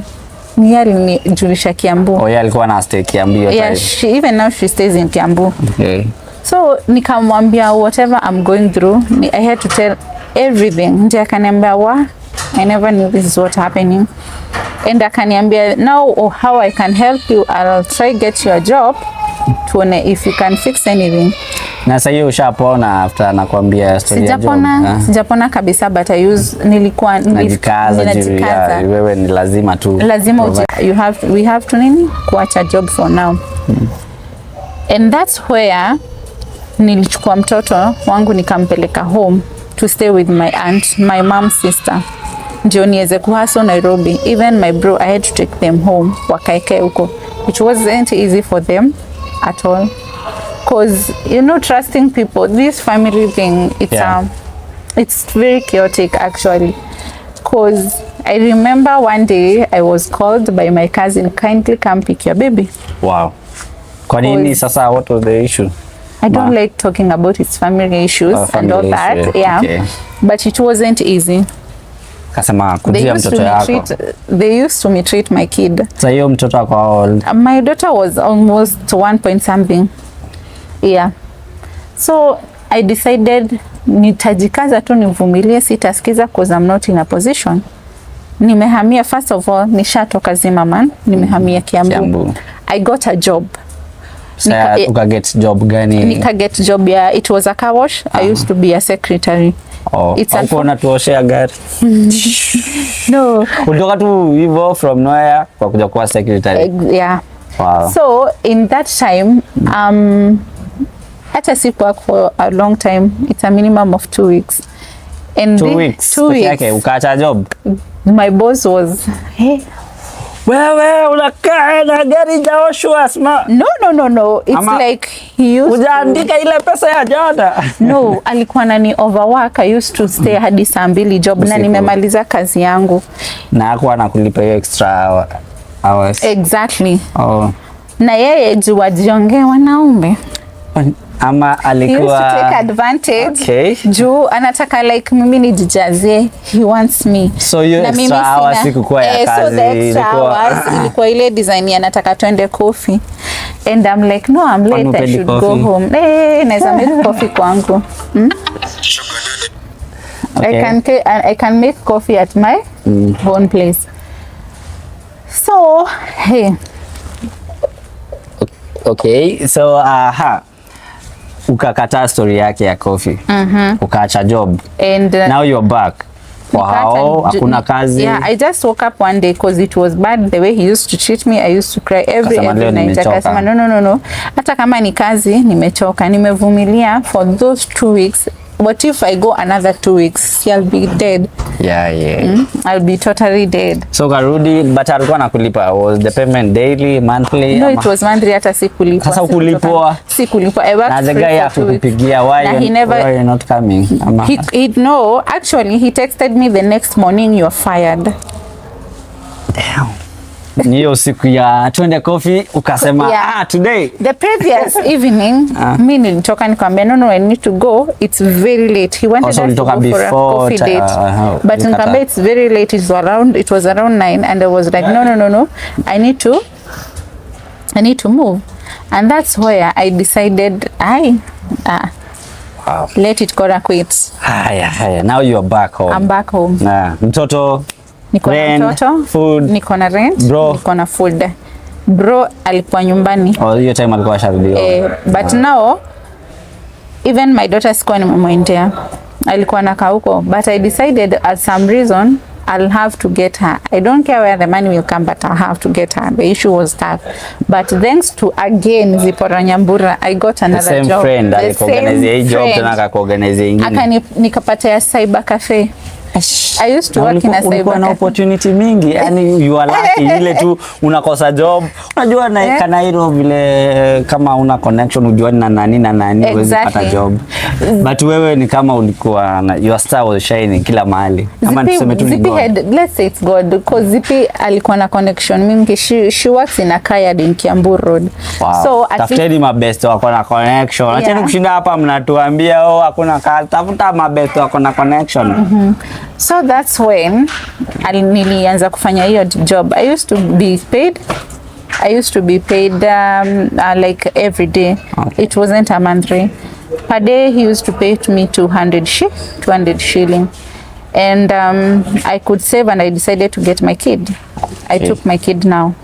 Yeye alinijulisha Kiambu. Yeye alikuwa na stay Kiambu yote. Yeah, even now she stays in Kiambu. Okay. So nikamwambia whatever I'm going through, I had to tell everything. Ndiye akaniambia I never knew this is what happening. And akaniambia now how I can help you, I'll try get you a job to if you can fix anything. Na sasa hiyo ushapona after nakwambia story ya job? Sijapona kabisa, but I use najikaza. Wewe ni lazima tu. We have to kuacha job for now. And that's where nilichukua mtoto wangu nikampeleka home to stay with my aunt, my mom's sister. Ndio niweze kuhustle Nairobi. Even my bro, I had to take them home wakaekae huko, which wasn't easy for them at all. Cause trusting people, this family thing, it's very chaotic actually. Cause I remember one day I was called by my cousin, kindly come pick your baby. Wow. Kwa nini sasa, what was the issue? I don't like talking about its family issues and all that. Issue. Yeah. Okay. But it wasn't easy. Kasema kujia mtoto yako. They used to mistreat my kid. So hiyo mtoto wako how old? My daughter was almost 1 point something. Yeah. So I decided nitajikaza tu nivumilie, sitasikiza cause I'm not in a position. Nimehamia, first of all, nishatoka Zimmerman, nimehamia Kiambu. I got a job. Ukaget job gani? Nikaget job ya, it was a car wash. I used to be a secretary. Uko unatuoshea gari? No. Ulitoka tu hivyo from nowhere kwa kuja kuwa secretary? Yeah. Wow. So in that time, hata si work for a long time. It's a minimum of 2 weeks. And 2 weeks? 2 weeks. Okay, ukaacha job? My boss was, hey, wewe unakaa na gari jaoshwa Asma? No. It's like he used ujaandika ile pesa ya jana. No, alikuwa nani overwork. I used to stay hadi saa 2 job na nimemaliza kazi yangu. Na hakuwa anakulipa hiyo extra hours. Exactly. Na yeye juu ajiongee wanaume. Ama alikuwa he used to take advantage. Okay. Juu anataka like mimi nijijazie, he wants me. So you extra hours ilikuwa ya kazi. So the extra hours ilikuwa ile design anataka twende coffee. And I'm like, no, I'm late, I should go home. Naweza make coffee kwangu. Okay. I can make coffee at my own place. So, hey. Okay, so ukakataa story yake ya coffee. Ukaacha job. And now you're back. Wow, hakuna kazi. Yeah, I just woke up one day because it was bad the way he used to treat me. I used to cry every night. Akasema no. Hata kama ni kazi, nimechoka. Nimevumilia for those 2 weeks. What if I go another 2 weeks? I'll be dead. Yeah. I'll be totally dead. So karudi, but alikuwa nakulipa. Was the payment daily, monthly? No, it was monthly. Hata sikulipwa. Sasa ukulipwa? Sikulipwa. I worked free for 2 weeks. Kupigia, why you're not coming? No, actually, he texted me the next morning, you're fired. Damn. Niyo siku ya twende coffee ukasema today. The previous evening mimi nilitoka nikamwambia no, I need to go, it's very late. He wanted us to go for a coffee date. But nikamwambia it's very late, it was around 9 and I was like no, I need to move. And that's where I decided wow. Let it go, quit. Haya. Now you are back home. I'm back home. Mtoto, niko na mtoto, food, niko na rent, niko na food. Bro alikuwa nyumbani. Hiyo time alikuwa sharudi. But now even my daughter sikuwa nimemwendea. Alikuwa nakaa huko, but I decided at some reason I'll have to get her. I don't care where the money will come, but I'll have to get her. The issue was tough. But thanks to again Zipora Nyambura, I got another job. Friend, the same friend. Job tena akakuorganize ingine. Nikapata ya cyber cafe. I used to work in a cyber cafe. Na opportunity mingi. Yani you are lucky ile tu unakosa job. Unajua na Kanairo vile kama una connection ujua na nani uweze kupata job. But wewe ni kama ulikuwa your star was shining kila mahali. Kama tuseme tu ni God. Let's say it's God because Zipi alikuwa na connection mingi. She works in a Kayad in Kiambu Road. Wow. So tafuteni mabest wako na connection. Acha kushinda hapa mnatuambia hakuna kazi. Tafuta mabest wako na connection. So that's when nilianza kufanya hiyo job. I used to be paid like every day. Okay. It wasn't a monthly. Per day he used to pay to me 200 shilling. And I could save and I decided to get my kid. I took my kid now.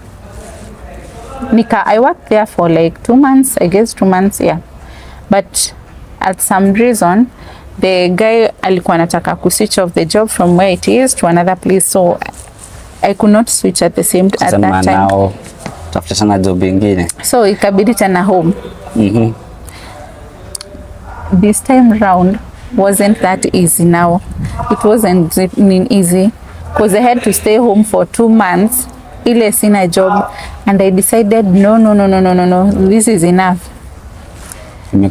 I worked there for like 2 months, I guess 2 months, yeah. But at some reason the guy alikuwa anataka ku switch off the job from where it is to another place, so I could not switch at that time. Tafuta sana job ingine, so ikabidi tena home. This time round wasn't that easy. Now it wasn't easy because I had to stay home for 2 months ile sina job, and I decided no, this is enough.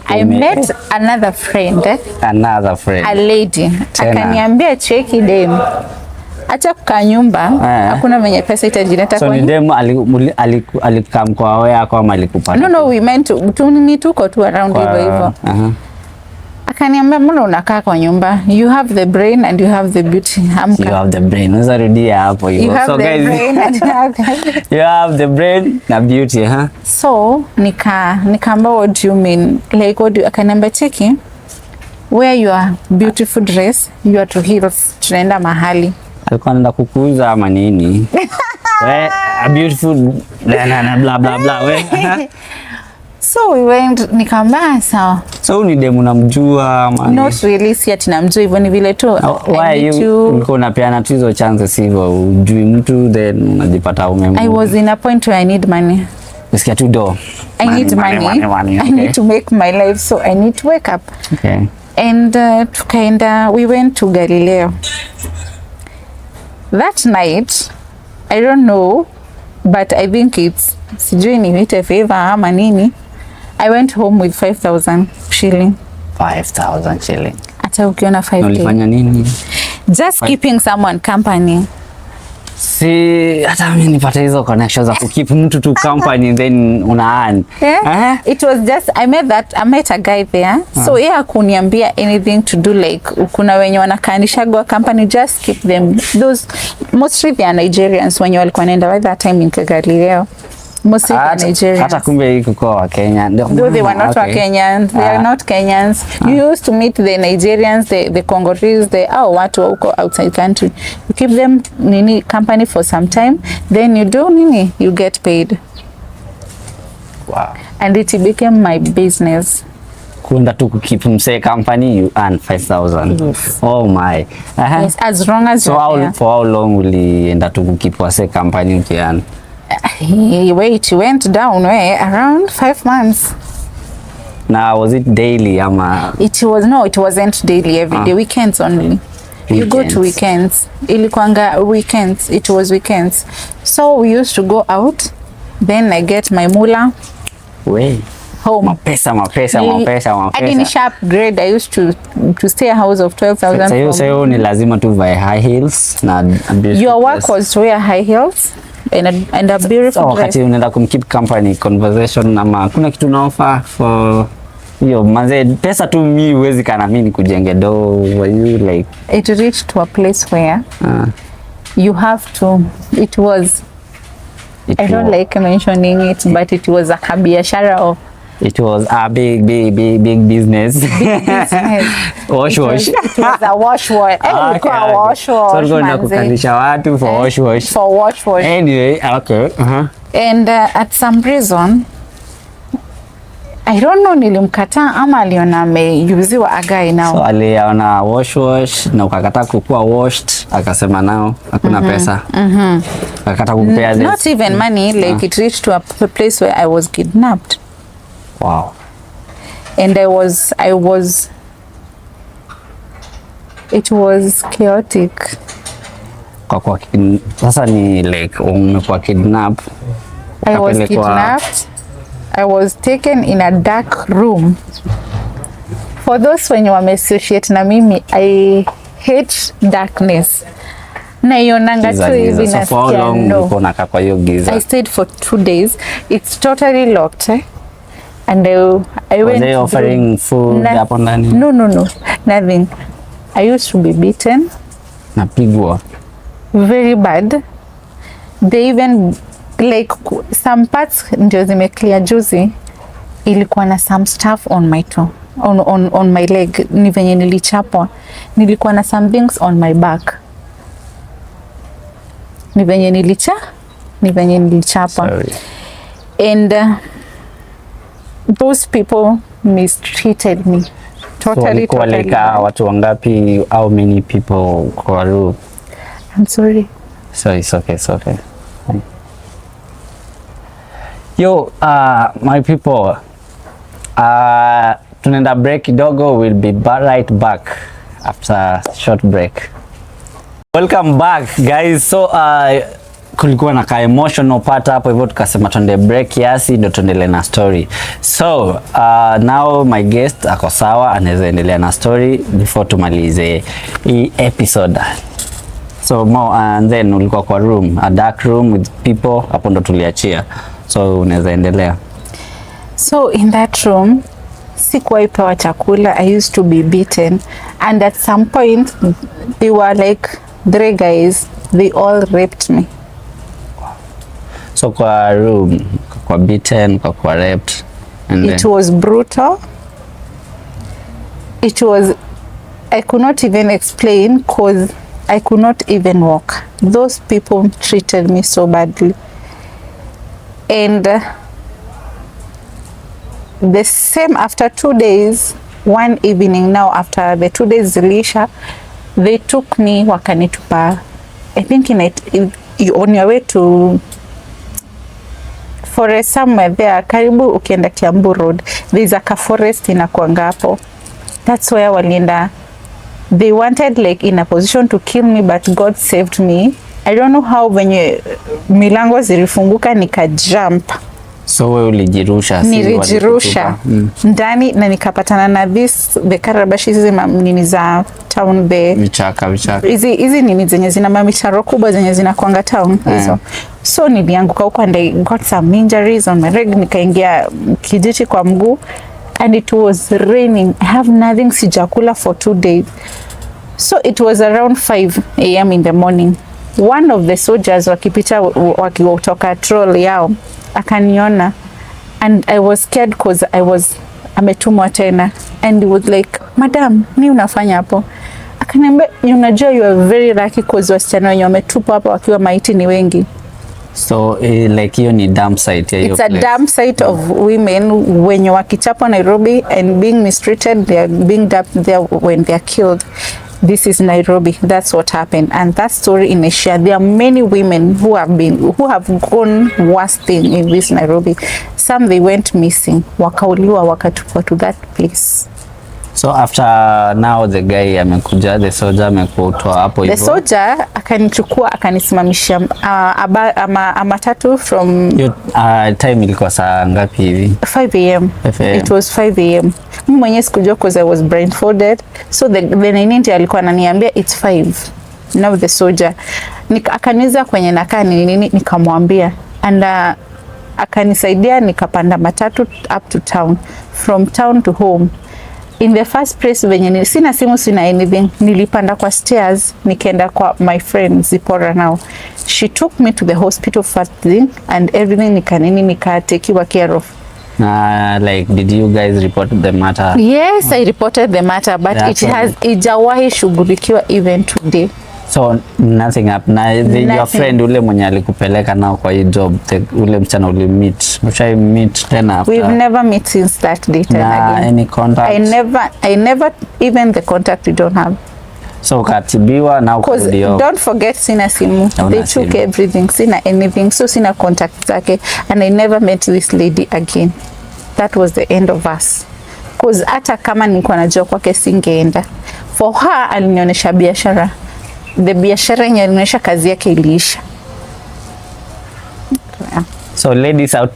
I met another friend, a lady, akaniambia cheki dem, acha kukaa nyumba, hakuna mwenye pesa itajileta kwa. So ni dem alikam kwa wewe yako ama alikupata? No, we meant tuko tu around hivyo. Akaniambia mbona unakaa kwa nyumba? You have the brain and you have the beauty. You have the brain. Unaweza rudia hapo hivyo. So guys, you have the brain na beauty, huh? So nikaamba what do you mean? Like what do akaniambia cheki, wear your beautiful dress, you are to heels, tunaenda mahali. Alikuwa anaenda kukuuza ama nini? A beautiful blah blah blah. So we went, nikamba sawa. So ni demu namjua ama? Not really, si ati namjua hivyo, ni vile tu. Why you ulikuwa unapeana tu hizo chances hivyo, ujui mtu then unajipata umemwona? I was in a point where I need money. Usikia tu do. I need money. Okay. I need to make my life, so I need to wake up. Okay. And we went to Galileo. That night, I don't know, but I think it's sijui niite favor ama nini. I went home with 5,000 shilling. 5,000 shilling. Hata ukiona 5K. Ulifanya nini? Just keeping someone company. Si hata mimi nipata hizo connections za kukeep mtu tu company then una earn. Yeah. It was just I met a guy there. So yeye hakuniambia anything to do, like kuna wenye wanakanisha go company, just keep them. Those mostly they are Nigerians when you walikuwa naenda by that time in Galileo. Mostly Nigerians. Hata kumbe iko kwa Kenya. Though they were not Kenyans, they are not Kenyans. You used to meet the Nigerians, the Congolese, watu huko outside country. You keep them nini company for some time, then you do nini, you get paid. Wow. And it became my business. Kuenda tu keep mse company, you earn 5,000. Yes. Oh my. Yes, as long as so for how long will you end up to keep wase company ukian? Wait, went down around 5 months. Now was it daily ama? It wasn't daily, every day, weekends only. You go to weekends. Ilikuanga weekends, it was weekends. So we used to go out, then I get my mula. Home. Mapesa. I didn't sharp grade. I used to stay a house of 12,000. So ni lazima tu buy high heels na your work was to wear high heels and a beautiful dress. Wakati unaenda kumkeep company conversation ama kuna kitu na offer for hiyo manze pesa tu mimi huwezi kana mimi kujenge do. Were you like it reached to a place where you have to I don't like mentioning it, but it was a biashara of it was a big business. Wash. It was a wash. So we're going to kukalisha watu for wash. For wash. Anyway, okay. And at some reason, I don't know, nilimkataa ama aliona ameuziwa a guy now. So aliona wash na ukakataa kukua washed, akasema nao hakuna pesa. Akakataa kukupea this. Not even money, like it reached to a place where I was kidnapped. Wow. And it was chaotic. Kwa sasa ni like umekuwa kidnap. I was kidnapped. I was taken in a dark room. For those when you associate na mimi, I hate darkness. Na yonanga tu hivi na sikia no. I stayed for 2 days. It's totally locked. And I went. Were they offering food hapo ndani? No, nothing. I used to be beaten. Napigwa. Very bad. They even like some parts ndio zimeclear juzi, ilikuwa na some stuff on my toe, on my leg, ni venye nilichapwa. Nilikuwa na some things on my back, ni venye nilichapwa. And those people mistreated me. Totally, so, totally. Like, watu wangapi, how many people kwa room? I'm sorry. So it's okay, it's okay. Yo, my people, tunaenda break kidogo, we'll be right back after a short break. Welcome back guys. So kulikuwa na ka emotional part hapo hivyo tukasema tuende break kiasi ndio tuendelee na story. So now my guest ako sawa, anaweza endelea na story before tumalize hii episode. So more and then ulikuwa kwa room, a dark room with people, hapo ndo tuliachia. So unaweza endelea. So in that room sikuwahi pewa chakula. I used to be beaten, and at some point they were like 3 guys, they all raped me. So kwa room, kwa beaten, kwa raped, and it was brutal. It was, I could not even explain because I could not even walk. Those people treated me so badly. And the same after 2 days, one evening now after the 2 days zilisha, they took me wakanitupa, I think on your way to forest somewhere there, karibu ukienda Kiambu Road, there's a forest inakuanga hapo. That's where walienda. They wanted like in a position to kill me, but God saved me. I don't know how, venye milango zilifunguka nika jump. So wewe ulijirusha? Nilijirusha ndani na nikapatana na the karabashi hizi nini za town, the vichaka hizi nini zenye zina mamitaro kubwa zenye zina kwanga town hizo. So nilianguka huko and I got some injuries on my leg, nikaingia kijiti kwa mguu, and it was raining. I have nothing, sijakula for 2 days. So it was around 5 a.m. in the morning. One of the soldiers wakipita wakitoka troll yao akaniona, and I was scared because I was ametumwa tena, and he was like, madam, ni unafanya hapo? Akaniambia, unajua you are very lucky because wasichana wenye wametupwa hapa wakiwa maiti ni wengi. So like hiyo ni dump site ya hiyo place. It's a dump site of women wenye wakichapwa Nairobi and being mistreated, they are being dumped there when they are killed. This is Nairobi. That's what happened, and that story in Asia. There are many women who have gone worse thing in this Nairobi. Some they went missing, wakauliwa, wakatupwa to that place. So after now the guy amekuja, the soldier amekutoa hapo hivyo. The soldier akanichukua akanisimamisha matatu from time ilikuwa saa ngapi hivi? 5 a.m. It was 5 a.m. Mimi mwenyewe sikujua because I was blindfolded. So the ninja alikuwa ananiambia it's 5. Now the soldier akaniza kwenye nakaa nini, nikamwambia, and akanisaidia, nikapanda matatu up to town, from town to home. In the first place venye sina simu, sina anything, nilipanda kwa stairs nikaenda kwa my friend Zipora. Now she took me to the hospital first thing, and everything nikatekiwa care of. Like did you guys report the matter? Yes, I reported the matter, but ijawahi shughulikiwa even today. So nothing up. Your friend ule mwenye alikupeleka nao kwa hii job, ule mchana uli meet, ushai meet tena after? We've never met since that day again. Any contact? I never even the contact we don't have. So ukatibiwa na ukarudi home. Don't forget sina simu. They took everything. Sina anything. So sina contact zake, and I never met this lady again. That was the end of us. Because hata kama nilikuwa najua kwake singeenda. For her alinionyesha biashara. The biashara yenye alinionyesha kazi yake iliisha. Yeah. So ladies out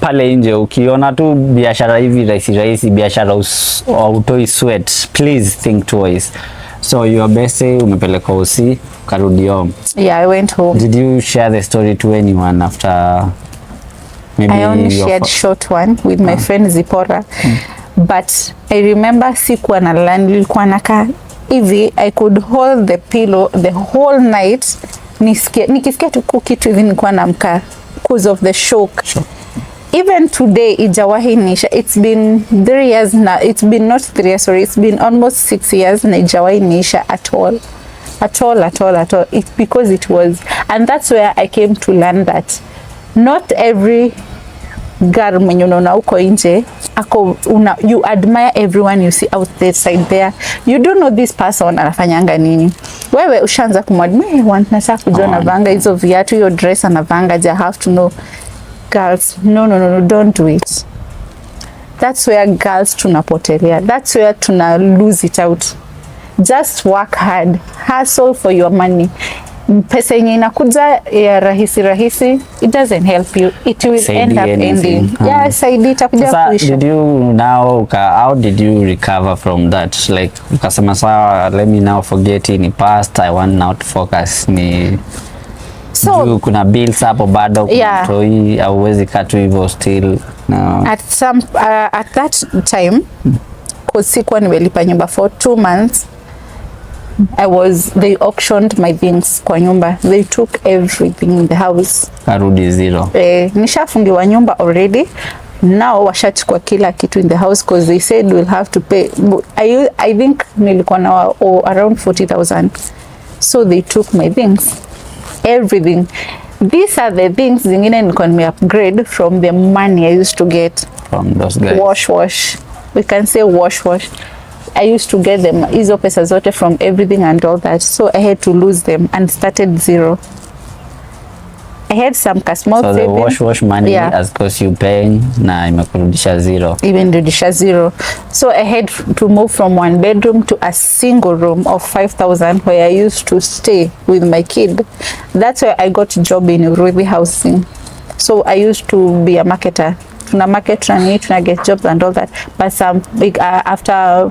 pale nje, ukiona tu biashara hivi rahisi biashara autoi sweat, please think twice. So your birthday umepeleka usi, karudi home. Yeah, I went home. Did you share the story to anyone after? Maybe I only shared short one with my friend Zipora. But I remember sikuwa na land, nilikuwa nakaa hivi, I could hold the pillow the whole night. Nikisikia tu kitu hivi nilikuwa namka because of the shock. Even today ijawahi nisha. It's been 3 years now. It's been not 3 years, sorry. It's been almost 6 years na ijawahi nisha at all. It's because it was, and that's where I came to learn that not every girl mwenye unaona huko nje ako you admire everyone you see out there side there, you don't know this person anafanyanga nini, wewe ushaanza kumwadmire, nataka kujua anavanga hizo viatu, hiyo dress anavanga, I have to know. Girls, no, don't do it. That's where girls tunapotelea, that's where tuna lose it out. Just work hard, hustle for your money. Pesa yenye inakuja ya rahisi, it doesn't help you, it will end up ending. Yeah, saidi itakuja kuisha. Did you now, how did you recover from that? Like ukasema sawa, let me now forget in the past, I want now to focus ni so kuna bills hapo bado, yeah. Toi hauwezi katu hivyo still no. At that time sikuwa nimelipa nyumba for 2 months. They auctioned my things kwa nyumba. They took everything in the house. Karudi zero. Nishafungiwa nyumba already. Now washachukua kila kitu in the house because they said we'll have to pay. I think nilikuwa na around 40,000. So they took my things. Everything. These are the things zingine nilikuwa nime upgrade from the money I used to get from those guys. Wash. We can say wash. I used to get them hizo pesa zote from everything and all that, so I had to lose them and started zero. I had some small so savings. The wash money, yeah, as course you paying na imekurudisha zero. Even rudisha zero. So I had to move from 1 bedroom to a single room of 5,000 where I used to stay with my kid. That's where I got a job in Ruby housing. So I used to be a marketer. Tuna market, tuna get jobs and all that, but after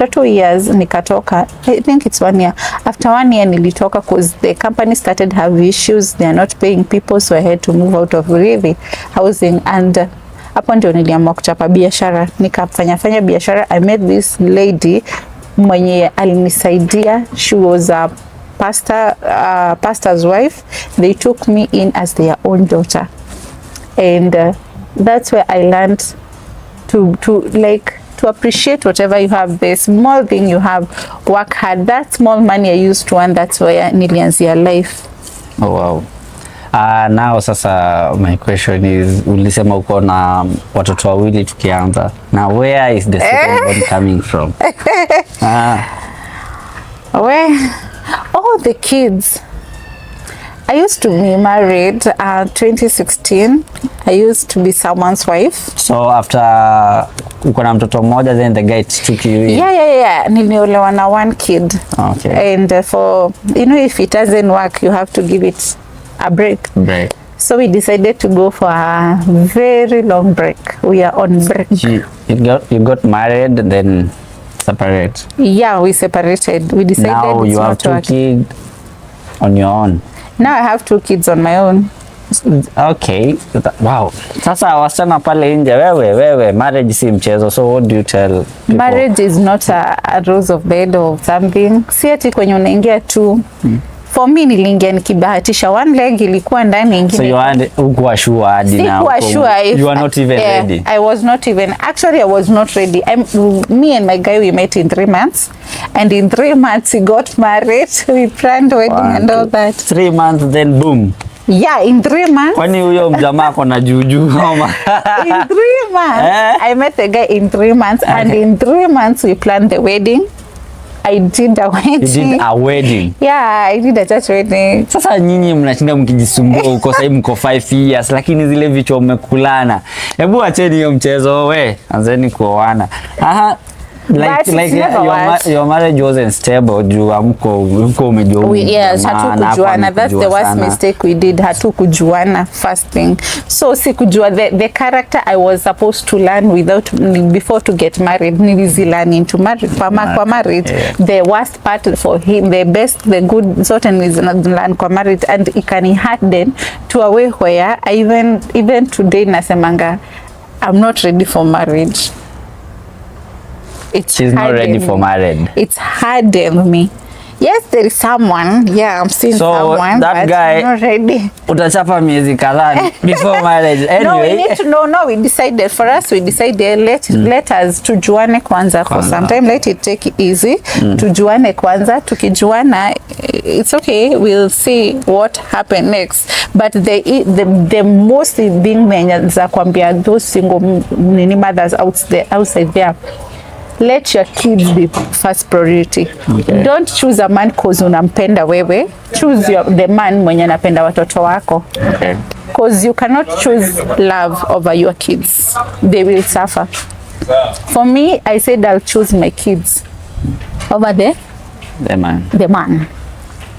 2 years nikatoka. I think it's 1 year. After 1 year nilitoka because the company started have issues, they are not paying people, so I had to move out of really housing. And hapo ndio niliamua kuchapa biashara, nikafanya biashara. I met this lady mwenye alinisaidia. She was a pastor's wife. They took me in as their own daughter. And that's where I learned to appreciate whatever you have, the small thing you have, work hard. That small money I used to earn, that's where nilianzia life. Oh wow. Now sasa my question is, ulisema uko na watoto wawili tukianza. Now where is the second one coming from? Where? Oh, the kids. I used to be married 2016. I used to be someone's wife. So after uko na mtoto mmoja, then the guy took you in? Yeah. Niliolewa na 1 kid. Okay. And for, if it doesn't work, you have to give it a break. So we decided to go for a very long break. We are on break. You got married, then separate? Yeah, we separated. We decided now it's you have 2 kids on your own? Now I have 2 kids on my own. Okay. Wow. Sasa wasichana pale nje, wewe marriage si mchezo. So what do you tell people? Marriage is not a rose of bed or something. Si ati kwenye unaingia tu. For me niliingia nikibahatisha, 1 leg ilikuwa ndani, ingine. So you hukuwa sure hadi now? You are not even ready? I was not even. Actually, I was not ready. Me and my guy, we met in 3 months. And in 3 months, we got married. We planned wedding and all that. 3 months, then boom. Yeah, in 3 months. Kwani huyo mjamaa kona juju homa? In 3 months. I met the guy in 3 months. Okay. And in 3 months, we planned the wedding. I did a wedding. You did a wedding? Yeah, I did a church wedding. Sasa nyinyi mnashinda mkijisumbua huko sasa mko 5 years, lakini zile vichwa mmekulana. Hebu acheni hiyo mchezo anzeni kuoana. Your marriage wasn't stable juu amko umejua. Yes, hatukujuana. That's the worst mistake we did. Hatukujuana first thing. So sikujua the character I was supposed to learn before to get married. Nilizilearn into marriage. Kwa marriage, the worst part for him, the best, the good zote nilizilearn kwa marriage, and ikani harden to a way where even today nasemanga I'm not ready for marriage. She's not ready for marriage. It's hardened me. Yes, there is someone. Yeah, I'm seeing someone. That but guy, not ready. Utachapa miezi kadhaa before marriage. Anyway. No, we need to know. No, we decided. For us, we decided let us tujuane kwanza for some time. Let it take it easy. Tujuane kwanza. Tukijuana, it's okay. We'll see what happen next. But the most thing za kwambia those single mothers outside there. Let your kids be first priority. Okay. Don't choose a man cause unampenda wewe. Choose the man mwenye anapenda watoto wako. Okay. Cause you cannot choose love over your kids. They will suffer. For me, I said I'll choose my kids over the man. The man.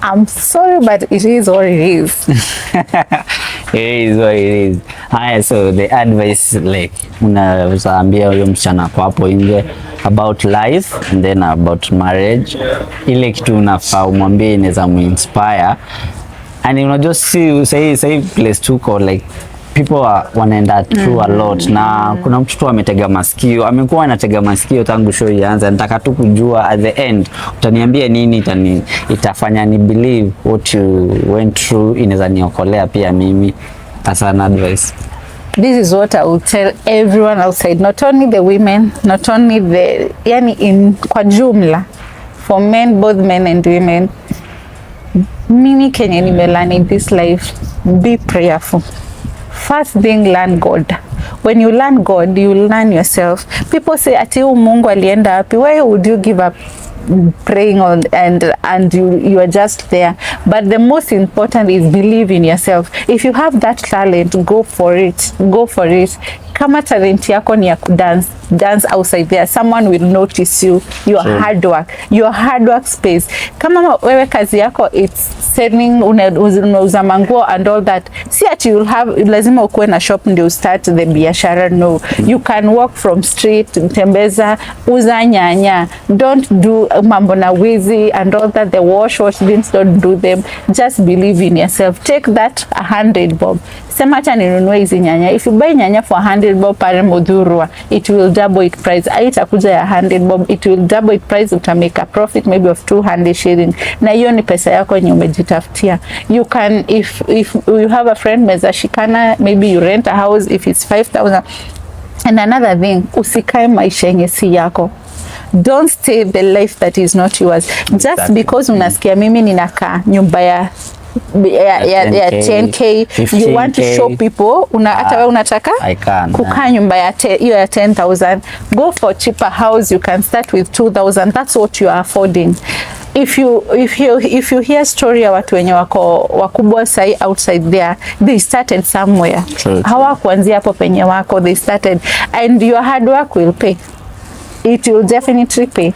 I'm sorry, but it is what it is. It is what it is. Haya, so the advice like unaweza ambia huyo msichana kwa hapo nje about life and then about marriage, ile kitu unafaa umwambie inaweza muinspire. And unajua say place tuko like people wanaenda through a lot na kuna mtu ametega masikio, amekuwa anatega masikio tangu show ianze. Nataka tu kujua at the end utaniambia nini itafanya ni believe what you went through, inaweza niokolea pia mimi as an advice. This is what I will tell everyone outside, not only the women, not only yani in kwa jumla, for men, both men and women. Mimi kenye nimelani in this life, be prayerful. First thing, learn God. When you learn God, you learn yourself. People say, ati Mungu alienda wapi? Why would you give up praying on and you are just there? But the most important is believe in yourself. If you have that talent, go for it. Go for it. Kama talent yako ni ya dance outside there, someone will notice you. Your hard work space. Kama wewe kazi yako it's selling, unauza manguo and all that, si ati you'll have lazima ukuwe na shop ndio start the biashara. No, you can walk from street, tembeza, uza nyanya. Don't do mambo na wizi and all that, the wash things, don't do them. Just believe in yourself. Take that 100 bob. Sema acha ninunue hizi nyanya. If you buy nyanya for 100 bob pale Modhurwa, it will double its price. Haitakuja ya 100 bob, it will double its price. Utamake a profit maybe of 200 shilling. Na hiyo ni pesa yako yenye umejitafutia. You can, if you have a friend meza shikana, maybe you rent a house if it's 5,000. And another thing, usikae maisha yenye si yako. Don't stay the life that is not yours. Just because unasikia mimi ninakaa nyumba ya 10K, 15K. You want to show people hata wewe unataka kukaa nyumba ya hiyo ya 10,000. Go for cheaper house. You can start with 2,000. That's what you are affording. If you hear story ya watu wenye wako wakubwa sai outside there, they started somewhere. Hawakuanzia hapo penye wako, they started, and your hard work will pay. It will definitely pay.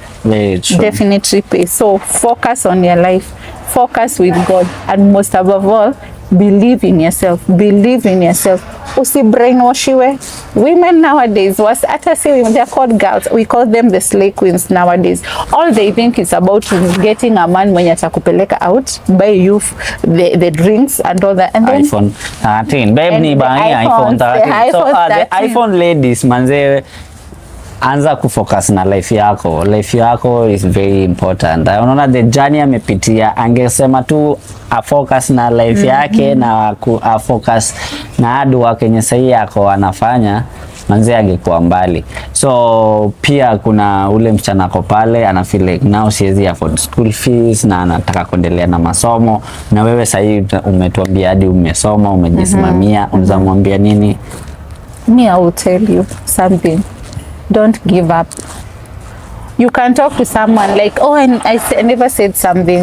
Definitely pay. So focus on your life. Focus with God, and most above all, believe in yourself. Believe in yourself. Usibrainwashiwe. Women nowadays, they're called girls. We call them the slay queens nowadays. All they think is about getting a man mwenye atakupeleka out, buy you the drinks and all that. And then iPhone 13. Babe ni buying iPhone 13. So the iPhone ladies, manze, anza kufocus na life yako. Life yako is very important. Unaona the journey amepitia, angesema tu afocus na life yake na afocus na hard work yenye sahi yako anafanya, manze angekuwa mbali. So pia kuna ule msichana ako pale ana feel like now siwezi afford school fees na anataka kuendelea na masomo, na wewe sahi umetuambia hadi umesoma, umejisimamia, unaweza mwambia nini? Me, I will tell you something. Don't give up. You can talk to someone like, oh, and I never said something.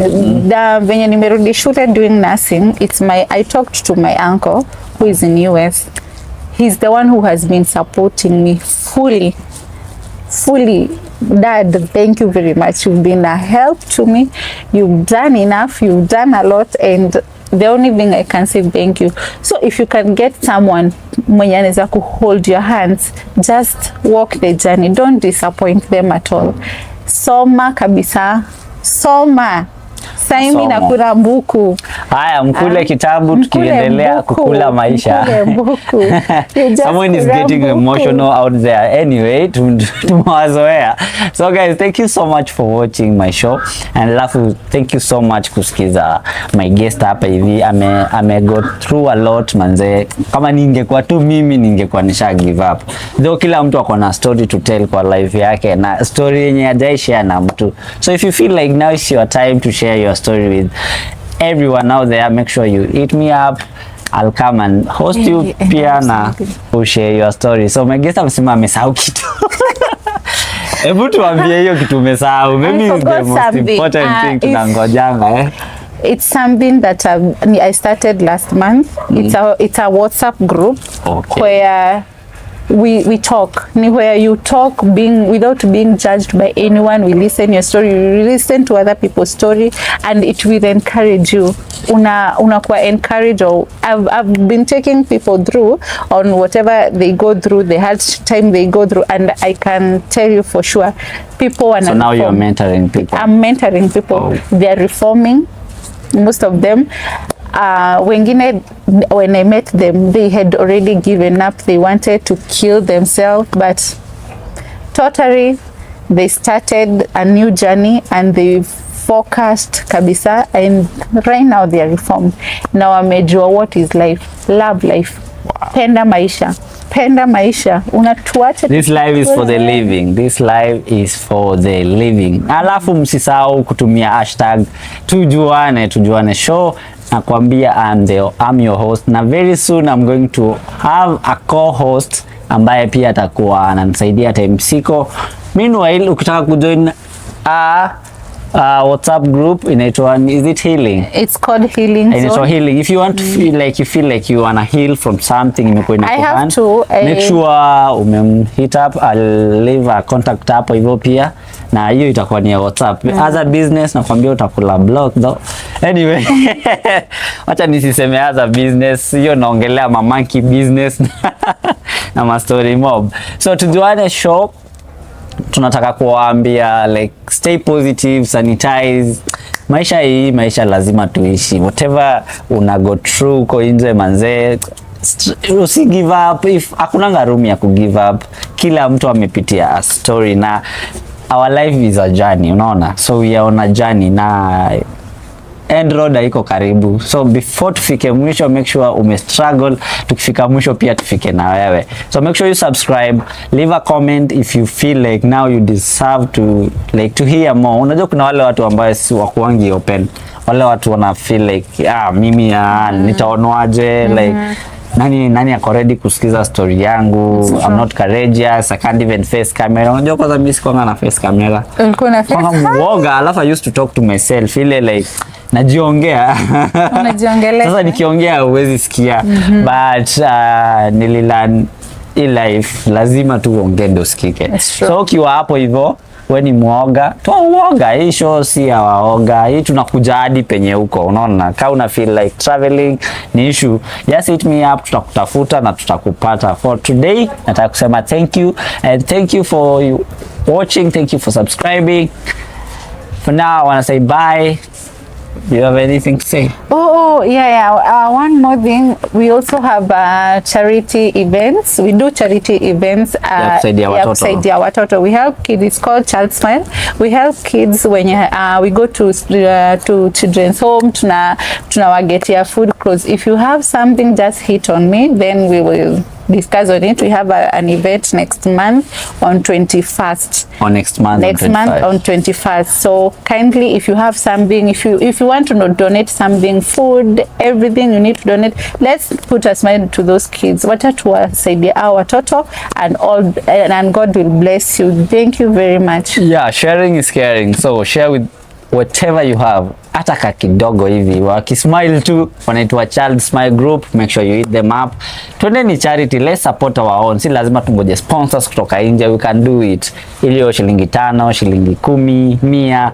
Venye nimerudi shule doing nursing, I talked to my uncle who is in US. He's the one who has been supporting me fully. Dad, thank you very much. You've been a help to me. You've done enough. You've done a lot, and the only thing I can say, thank you. So if you can get someone mwenye anaweza hold your hands, just walk the journey. Don't disappoint them at all. Soma kabisa. Soma. Saimi na kura mbuku. Haya, mkule kitabu tukiendelea kukula maisha. Someone is getting emotional out there. Anyway, tumewazoea. So guys, thank you so much for watching my show, and alafu thank you so much kusikiza my guest hapa hivi. Ame go through a lot manze. Kama ningekuwa tu mimi ningekuwa nisha give up. Though kila mtu ako na story to tell kwa life yake, na story yenye hajai share na mtu. So if you feel like now is your time to share your story with everyone out there, make sure you hit me up. I'll come and host you pia na share your story. So my guest amesema amesahau kitu. Hebu tuambie hiyo kitu umesahau. Maybe it's the most important thing tunangojanga It's something that I started last month. It's a WhatsApp group where we talk. Where you talk without being judged by anyone. We listen your story, we listen to other people's story, and it will encourage you. Unakuwa encourage. I've been taking people through on whatever they go through, the hard time they go through, and I can tell you for sure, people wanna. So now you're mentoring people. I'm mentoring people. They are reforming. Most of them, wengine, when I met them, they had already given up. They wanted to kill themselves, but totally, they started a new journey and they focused kabisa, and right now they are reformed. Now wamejua what is life. Love life. Penda maisha. Penda maisha. Unatuacha. This life is for the living. This life is for the living. Alafu msisahau kutumia hashtag tujuane show. Nakwambia I'm your host, na very soon I'm going to have a co-host ambaye pia atakuwa ananisaidia time siko. Meanwhile, ukitaka kujoin WhatsApp group inaitwa, is it healing? It's called healing. Inaitwa healing. If you want to feel like you wanna heal from something imekuwa I have to make sure hit up. I'll leave a contact hapo hivyo pia, na hiyo itakuwa ni WhatsApp. As a business nakwambia utakula block though. Anyway, acha nisiseme as a business, hiyo naongelea monkey business na ma story mob. So tujuane show, tunataka kuwaambia like stay positive, sanitize. Maisha lazima tuishi. Whatever una go through uko nje manze, usi give up. If hakunanga room ya ku give up, kila mtu amepitia a story, na our life is a journey, unaona. So we are on a journey na end road haiko karibu. So before tufike mwisho, make sure ume struggle, tukifika mwisho pia tufike na wewe. So make sure you subscribe, leave a comment if you feel like now you deserve to hear more. Unajua kuna wale watu ambao si wakuangi open. Wale watu wana feel like mimi nitaonwaje, like nani ako ready kusikiza story yangu. I'm not courageous, I can't even face camera. Unajua kwanza mimi sikuanga na face camera. Kwa mwoga, alafu I used to talk to myself ile like najiongea. Unajiongelea. Sasa nikiongea huwezi sikia. But nililearn life lazima tu uongee ndio usikike. So ukiwa hapo hivyo, wewe ni mwoga, toa uoga. Hii show si ya waoga. Hii tunakuja hadi penye huko, unaona. Kama una feel like traveling ni issue, just hit me up, tutakutafuta na tutakupata. For today, nataka kusema thank you, and thank you for watching, thank you for subscribing. For now, I want to say bye. Do you have anything to say? Yeah. One more thing. We also have charity events. We do charity events. Kusaidia watoto. We help kids. It's called Child Smile. We help kids when we go to children's home. Tunawagetia food, clothes. If you have something, just hit on me. Then we will discuss on it. We have an event next month on 21st. Next month on 21st. So kindly, if you have something, if you want to donate something, food, everything you need to donate, let's put a smile to those kids. Watatuwasaidia watoto, and God will bless you. Thank you very much. Yeah, sharing is caring. So share with whatever you have. Hata kakidogo hivi, wakismile tu, wanaitwa Child Smile Group. Make sure you hit them up. Twendeni charity, let's support our own. Si lazima tungoje sponsors kutoka nje, we can do it. Ilio shilingi 5, shilingi 10, 100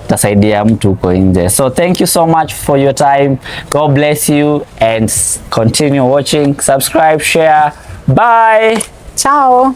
tasaidia mtu uko nje. So thank you so much for your time. God bless you, and continue watching. Subscribe, share. Bye. Ciao.